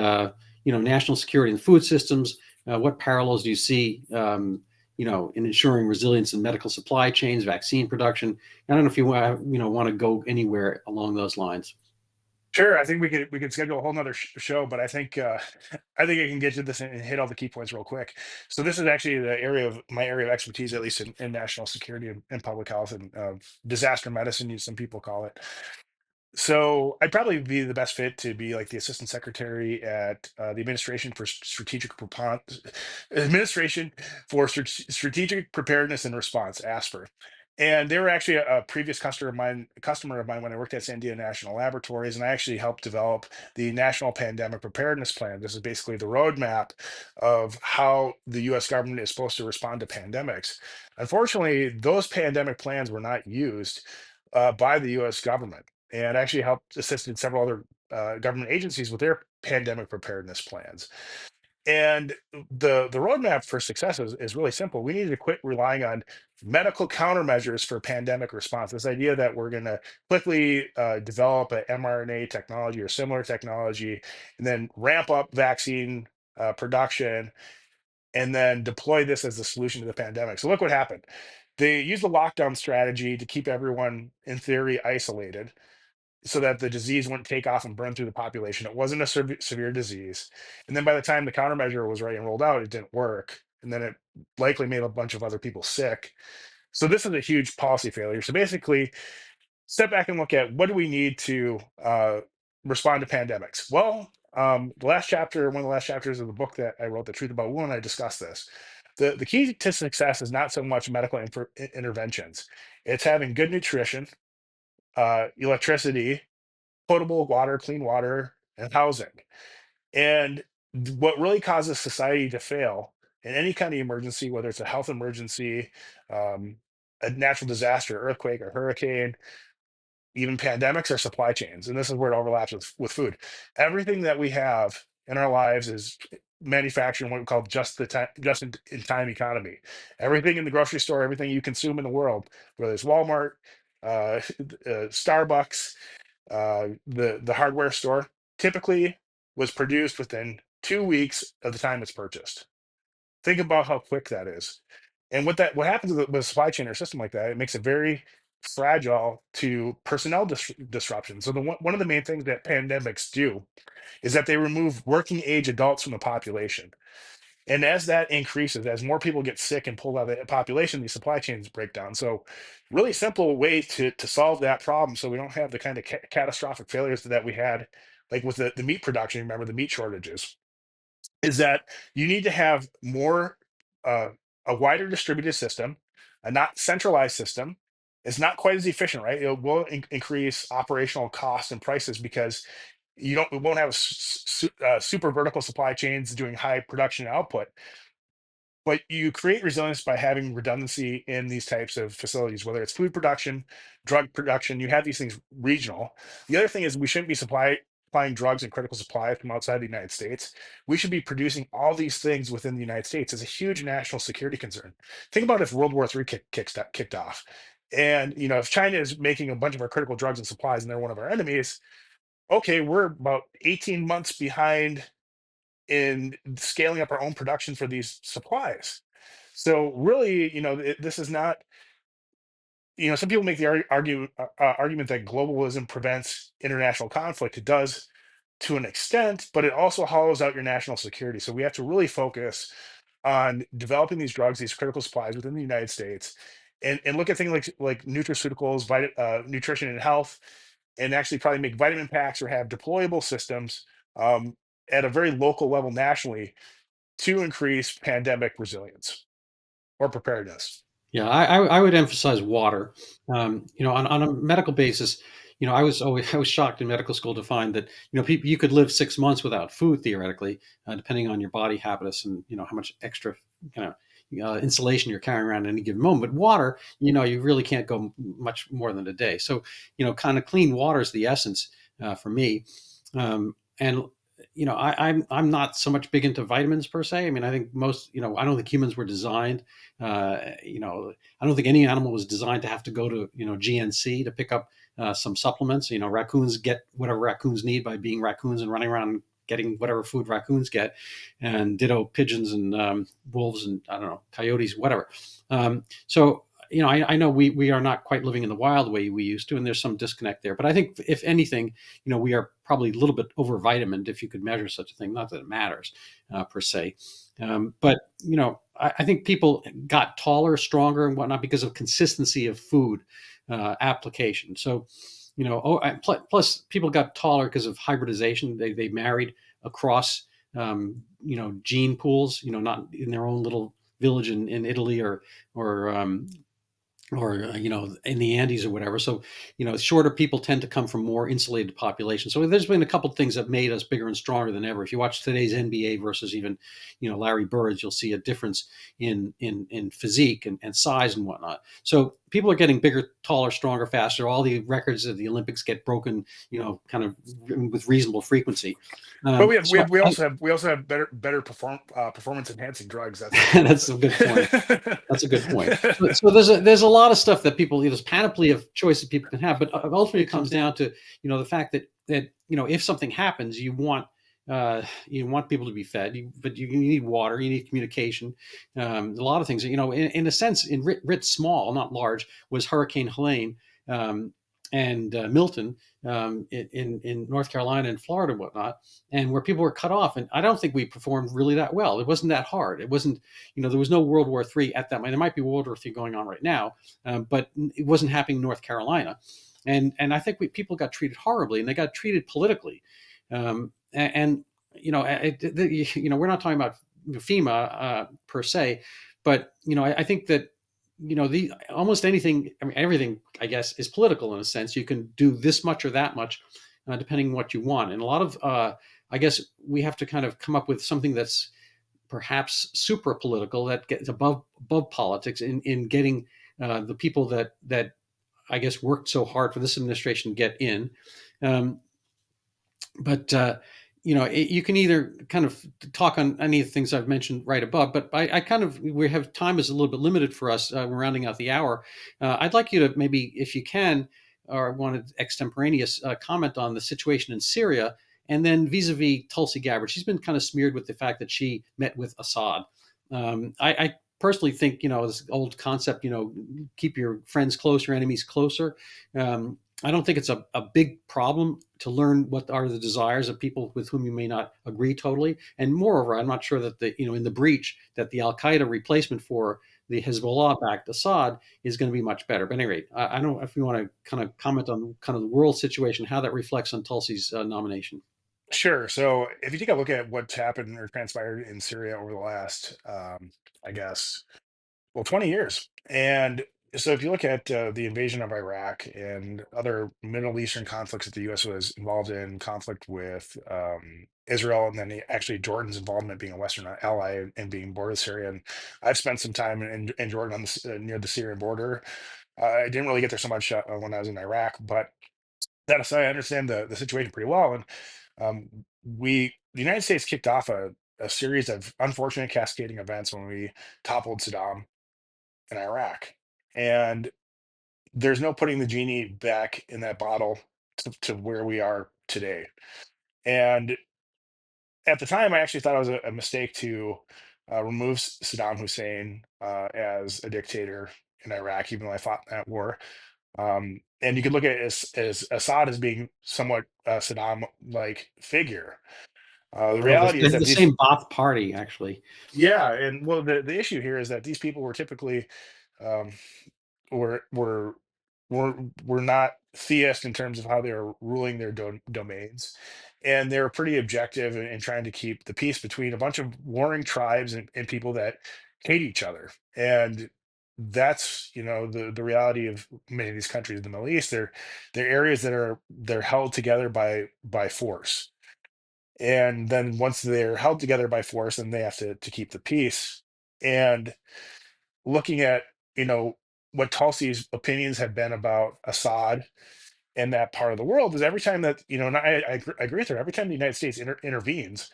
Speaker 2: national security and food systems? What parallels do you see, in ensuring resilience in medical supply chains, vaccine production? I don't know if you want to go anywhere along those lines.
Speaker 1: Sure, I think we could schedule a whole nother show, but I think I think I can get to this and hit all the key points real quick. So this is actually the area of my area of expertise, at least in national security and public health and disaster medicine, some people call it. So I'd probably be the best fit to be like the assistant secretary at the Administration for Strategic Preparedness and Response, ASPR. And they were actually a previous customer of mine when I worked at Sandia National Laboratories, and I actually helped develop the National Pandemic Preparedness Plan. This is basically the roadmap of how the U.S. government is supposed to respond to pandemics. Unfortunately, those pandemic plans were not used by the U.S. government, and actually helped assisted several other government agencies with their pandemic preparedness plans. And the roadmap for success is really simple. We need to quit relying on medical countermeasures for pandemic response. This idea that we're going to quickly develop a mRNA technology or similar technology, and then ramp up vaccine production, and then deploy this as the solution to the pandemic. So look what happened. They used the lockdown strategy to keep everyone, in theory, isolated so that the disease wouldn't take off and burn through the population. It wasn't a severe disease. And then by the time the countermeasure was ready and rolled out, it didn't work. And then it likely made a bunch of other people sick. So this is a huge policy failure. So basically, step back and look at what do we need to respond to pandemics. Well, one of the last chapters of the book that I wrote, The Truth About Wuhan, I discussed this. The key to success is not so much medical interventions. It's having good nutrition, electricity, potable water, clean water, and housing. And what really causes society to fail in any kind of emergency, whether it's a health emergency, um, a natural disaster, earthquake, or hurricane, even pandemics, are supply chains. And this is where it overlaps with food. Everything that we have in our lives is manufactured in what we call just in time economy. Everything in the grocery store, everything you consume in the world, whether it's Walmart, Starbucks, the hardware store, typically was produced within 2 weeks of the time it's purchased. Think about how quick that is. And what happens with a supply chain or system like that, it makes it very fragile to personnel disruption. So one of the main things that pandemics do is that they remove working age adults from the population. And as that increases, as more people get sick and pulled out of the population, these supply chains break down. So, really simple way to solve that problem, so we don't have the kind of catastrophic failures that we had, like with the meat production. Remember the meat shortages, is that you need to have more uh, a wider distributed system, a not centralized system. It's not quite as efficient, right? It will increase operational costs and prices because we won't have super vertical supply chains doing high production and output, but you create resilience by having redundancy in these types of facilities, whether it's food production, drug production. You have these things regional. The other thing is we shouldn't be supplying drugs and critical supplies from outside the United States. We should be producing all these things within the United States. It's a huge national security concern. Think about if World War III kicked off. And if China is making a bunch of our critical drugs and supplies and they're one of our enemies, okay, we're about 18 months behind in scaling up our own production for these supplies. So really, this is not, some people make the argument that globalism prevents international conflict. It does to an extent, but it also hollows out your national security. So we have to really focus on developing these drugs, these critical supplies within the United States, and look at things like nutraceuticals, nutrition and health, and actually probably make vitamin packs or have deployable systems um, at a very local level nationally to increase pandemic resilience or preparedness.
Speaker 2: Yeah, I would emphasize water. On a medical basis, I was shocked in medical school to find that people you could live 6 months without food theoretically, depending on your body habitus and how much extra kind of insulation you're carrying around at any given moment. But water, you really can't go much more than a day. So kind of clean water is the essence for me. And I'm not so much big into vitamins per se. I mean, I think I don't think humans were designed. I don't think any animal was designed to have to go to GNC to pick up some supplements. Raccoons get whatever raccoons need by being raccoons and running around getting whatever food raccoons get, and ditto pigeons and wolves and I don't know coyotes, whatever. So I know we are not quite living in the wild way we used to, and there's some disconnect there. But I think if anything, we are probably a little bit over vitamined, if you could measure such a thing. Not that it matters per se, but I think people got taller, stronger, and whatnot because of consistency of food application. So, plus people got taller because of hybridization. They married across, gene pools. Not in their own little village in Italy or in the Andes or whatever. So shorter people tend to come from more insulated populations. So there's been a couple of things that made us bigger and stronger than ever. If you watch today's NBA versus even Larry Bird's, you'll see a difference in physique and size and whatnot. So people are getting bigger, taller, stronger, faster. All the records of the Olympics get broken, kind of with reasonable frequency.
Speaker 1: But
Speaker 2: So
Speaker 1: we also have better performance enhancing drugs. That's the thing with
Speaker 2: that's a good point.
Speaker 1: it.
Speaker 2: That's a good point. So there's a lot of stuff that people, there's panoply of choices people can have, but ultimately it comes down to the fact that if something happens, you want people to be fed, but you need water, you need communication, a lot of things. In a sense, in writ small, not large, was Hurricane Helene. And Milton in North Carolina and Florida and whatnot, and where people were cut off. And I don't think we performed really that well. It wasn't that hard. It wasn't, there was no World War III at that moment. There might be World War III going on right now, but it wasn't happening in North Carolina. And I think people got treated horribly, and they got treated politically. And we're not talking about FEMA per se, but I think that the almost anything, I mean, everything, I guess, is political in a sense. You can do this much or that much, depending on what you want. And a lot of, I guess, we have to kind of come up with something that's perhaps super political that gets above politics in getting the people that I guess worked so hard for this administration to get in. Um, but you can either kind of talk on any of the things I've mentioned right above, but I kind of, we have time is a little bit limited for us. We're rounding out the hour. I'd like you to maybe, if you can, or wanted extemporaneous comment on the situation in Syria, and then vis-a-vis Tulsi Gabbard. She's been kind of smeared with the fact that she met with Assad. I personally think, this old concept, keep your friends close, your enemies closer. I don't think it's a big problem to learn what are the desires of people with whom you may not agree totally. And moreover, I'm not sure that in the breach that the Al Qaeda replacement for the Hezbollah-backed Assad is going to be much better. But at any rate, I don't know if you want to kind of comment on kind of the world situation, how that reflects on Tulsi's nomination.
Speaker 1: Sure. So if you take a look at what's happened or transpired in Syria over the last, I guess, well, 20 years. And so if you look at the invasion of Iraq and other Middle Eastern conflicts that the US was involved in, conflict with Israel, and then actually Jordan's involvement being a Western ally and being border Syria. And I've spent some time in Jordan on near the Syrian border. I didn't really get there so much when I was in Iraq, but that aside, I understand the situation pretty well. And the United States kicked off a series of unfortunate cascading events when we toppled Saddam in Iraq. And there's no putting the genie back in that bottle to where we are today. And at the time, I actually thought it was a mistake to remove Saddam Hussein as a dictator in Iraq, even though I fought that war. And you could look at it as Assad as being somewhat Saddam-like figure. The
Speaker 2: Well,
Speaker 1: reality is that
Speaker 2: the
Speaker 1: these,
Speaker 2: same Ba'ath party, actually.
Speaker 1: yeah, and well, the issue here is that these people were typically um, were were were were not theist in terms of how they were ruling their domains, and they were pretty objective in trying to keep the peace between a bunch of warring tribes and people that hate each other. And that's the reality of many of these countries in the Middle East. They're areas that they're held together by force, and then once they're held together by force, then they have to keep the peace. And looking at you know what Tulsi's opinions have been about Assad and that part of the world is every time that and I agree with her. Every time the United States intervenes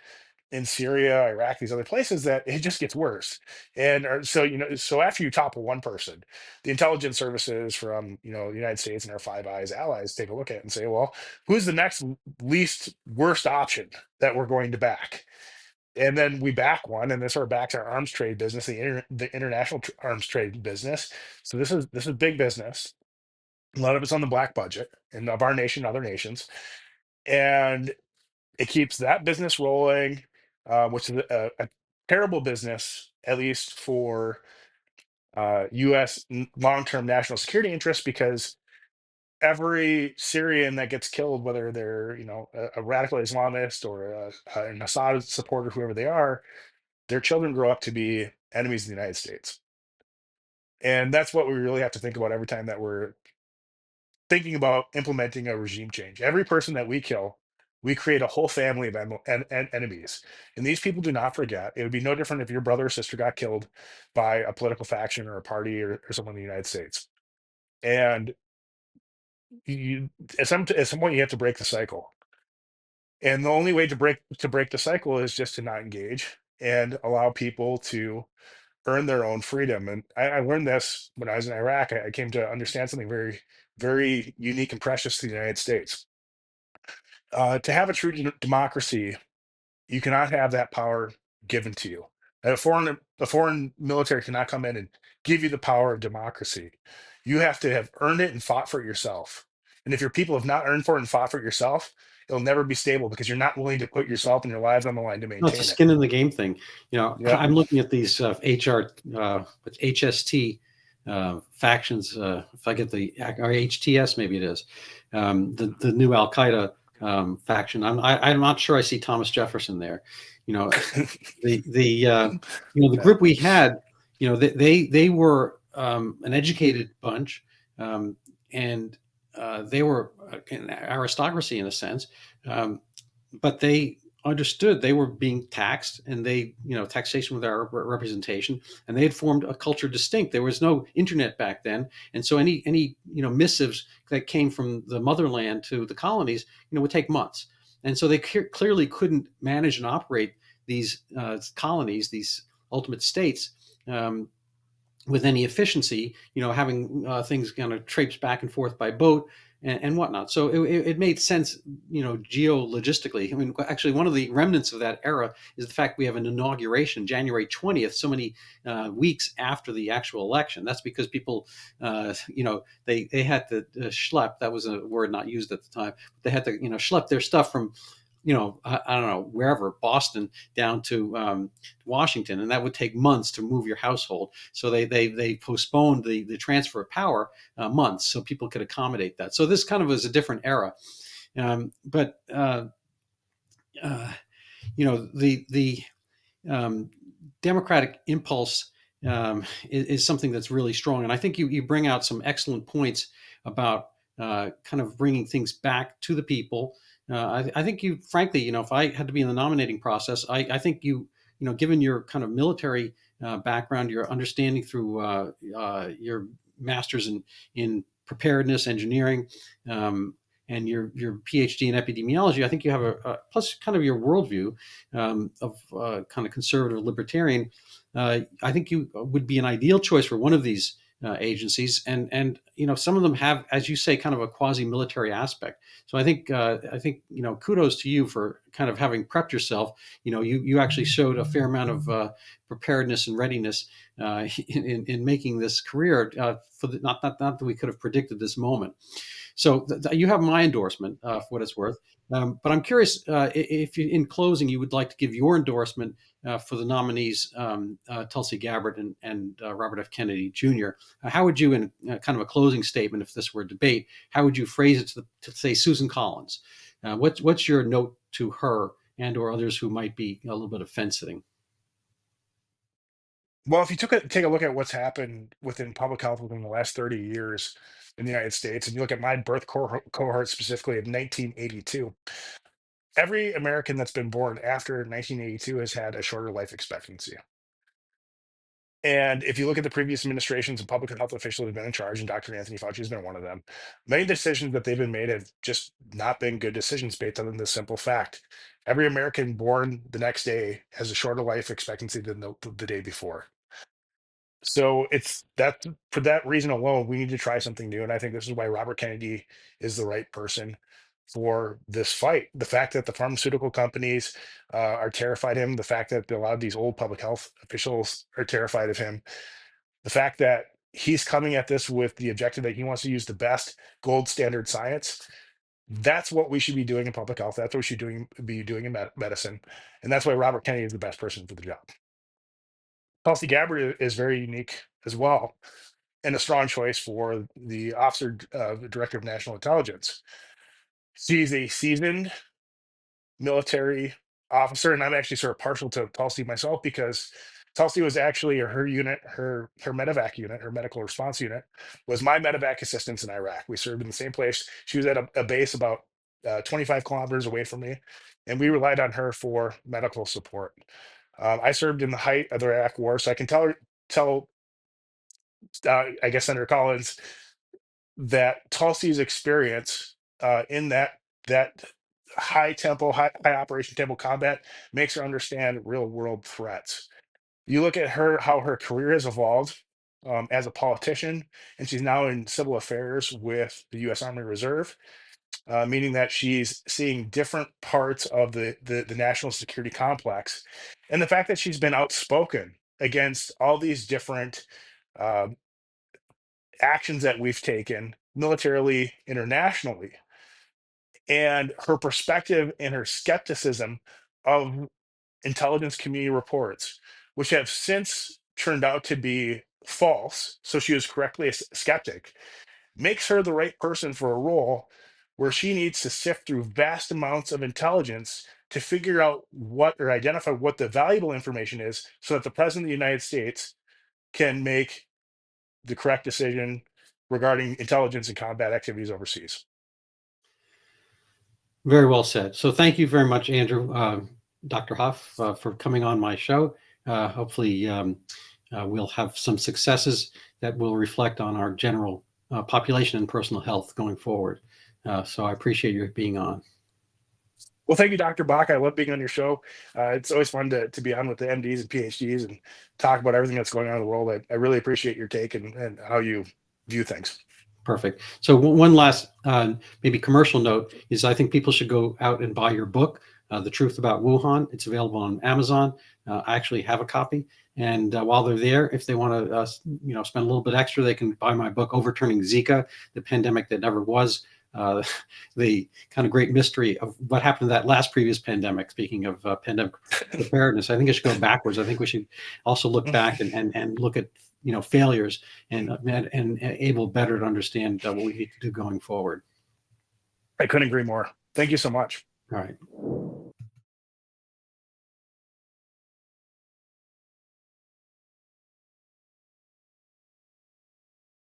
Speaker 1: in Syria, Iraq, these other places, that it just gets worse. And so so after you topple one person, the intelligence services from the United States and our Five Eyes allies take a look at it and say, well, who's the next least worst option that we're going to back? And then we back one, and this sort of backs our arms trade business, the international arms trade business. So this is big business. A lot of it's on the black budget and of our nation, other nations, and it keeps that business rolling, which is a terrible business, at least for U.S. long-term national security interests, because every Syrian that gets killed, whether they're a radical Islamist or an Assad supporter, whoever they are, their children grow up to be enemies of the United States. And that's what we really have to think about every time that we're thinking about implementing a regime change. Every person that we kill, we create a whole family of enemies. And these people do not forget. It would be no different if your brother or sister got killed by a political faction or a party or someone in the United States. And you, at some point, you have to break the cycle. And the only way to break the cycle is just to not engage and allow people to earn their own freedom. And I learned this when I was in Iraq. I came to understand something very, very unique and precious to the United States. To have a true democracy, you cannot have that power given to you. A foreign military cannot come in and give you the power of democracy. You have to have earned it and fought for it yourself. And if your people have not earned for it and fought for it yourself, it'll never be stable because you're not willing to put yourself and your lives on the line to
Speaker 2: No, it's a
Speaker 1: maintain it.
Speaker 2: skin in the game thing.
Speaker 1: Yep.
Speaker 2: I'm looking at these HST factions. If I get or HTS, maybe it is the new Al Qaeda faction. I'm not sure I see Thomas Jefferson there. You know, the
Speaker 1: Yeah.
Speaker 2: group we had. They were an educated bunch, and they were an aristocracy in a sense, but they understood they were being taxed, and taxation with our representation, and they had formed a culture distinct. There was no internet back then, and so any missives that came from the motherland to the colonies would take months, and so they clearly couldn't manage and operate these colonies, these ultimate states, with any efficiency, having things kind of traipse back and forth by boat and whatnot. So it made sense, geologistically. I mean, actually, one of the remnants of that era is the fact we have an inauguration January 20th, so many weeks after the actual election. That's because people, they had to schlep. That was a word not used at the time. They had to, schlep their stuff from I don't know, wherever, Boston down to Washington, and that would take months to move your household. So they postponed the transfer of power months so people could accommodate that. So this kind of was a different era, but the democratic impulse is something that's really strong, and I think you bring out some excellent points about kind of bringing things back to the people. I think you, frankly, if I had to be in the nominating process, I think given your kind of military background, your understanding through your master's in preparedness, engineering, and your PhD in epidemiology, I think you have plus kind of your worldview of kind of conservative libertarian. I think you would be an ideal choice for one of these agencies, and some of them have, as you say, kind of a quasi-military aspect. So I think kudos to you for kind of having prepped yourself. You actually showed a fair amount of preparedness and readiness in making this career. For not that we could have predicted this moment. So you have my endorsement for what it's worth. But I'm curious if in closing you would like to give your endorsement for the nominees, Tulsi Gabbard and Robert F. Kennedy Jr. How would you, in kind of a closing statement, if this were a debate, how would you phrase it to say Susan Collins? What's your note to her and or others who might be a little bit of fence sitting?
Speaker 1: Well, if you take a look at what's happened within public health within the last 30 years in the United States, and you look at my birth cohort specifically in 1982, every American that's been born after 1982 has had a shorter life expectancy. And if you look at the previous administrations and public health officials who have been in charge, and Dr. Anthony Fauci has been one of them, many decisions that they've been made have just not been good decisions based on the simple fact. Every American born the next day has a shorter life expectancy than the day before. So it's that for that reason alone, we need to try something new. And I think this is why Robert Kennedy is the right person for this fight. The fact that the pharmaceutical companies are terrified of him, the fact that a lot of these old public health officials are terrified of him, the fact that he's coming at this with the objective that he wants to use the best gold standard science. That's what we should be doing in public health. That's what we should be doing in medicine. And that's why Robert Kennedy is the best person for the job. Tulsi Gabbard is very unique as well, and a strong choice for the director of national intelligence. She's a seasoned military officer, and I'm actually sort of partial to Tulsi myself because Tulsi was actually her unit, her medevac unit, her medical response unit, was my medevac assistance in Iraq. We served in the same place. She was at a base about 25 kilometers away from me, and we relied on her for medical support. I served in the height of the Iraq War, so I can tell I guess Senator Collins that Tulsi's experience in that high operation tempo combat makes her understand real world threats. You look at her how her career has evolved as a politician, and she's now in civil affairs with the U.S. Army Reserve, meaning that she's seeing different parts of the national security complex, and the fact that she's been outspoken against all these different uh, actions that we've taken militarily, internationally, and her perspective and her skepticism of intelligence community reports, which have since turned out to be false. So she was correctly a skeptic, makes her the right person for a role where she needs to sift through vast amounts of intelligence to figure out what or identify what the valuable information is so that the president of the United States can make the correct decision regarding intelligence and combat activities overseas.
Speaker 2: Very well said. So thank you very much, Andrew, Dr. Huff, for coming on my show. Hopefully we'll have some successes that will reflect on our general population and personal health going forward. So I appreciate your being on.
Speaker 1: Well, thank you, Dr. Bach. I love being on your show. It's always fun to be on with the MDs and PhDs and talk about everything that's going on in the world. I really appreciate your take and how you view things.
Speaker 2: Perfect. So one last maybe commercial note is I think people should go out and buy your book, The Truth About Wuhan. It's available on Amazon. I actually have a copy. And while they're there, if they want to spend a little bit extra, they can buy my book, Overturning Zika, the Pandemic That Never Was. The kind of great mystery of what happened to that last previous pandemic. Speaking of pandemic preparedness, I think it should go backwards. I think we should also look back and look at failures and able better to understand what we need to do going forward.
Speaker 1: I couldn't agree more. Thank you so much.
Speaker 2: All right.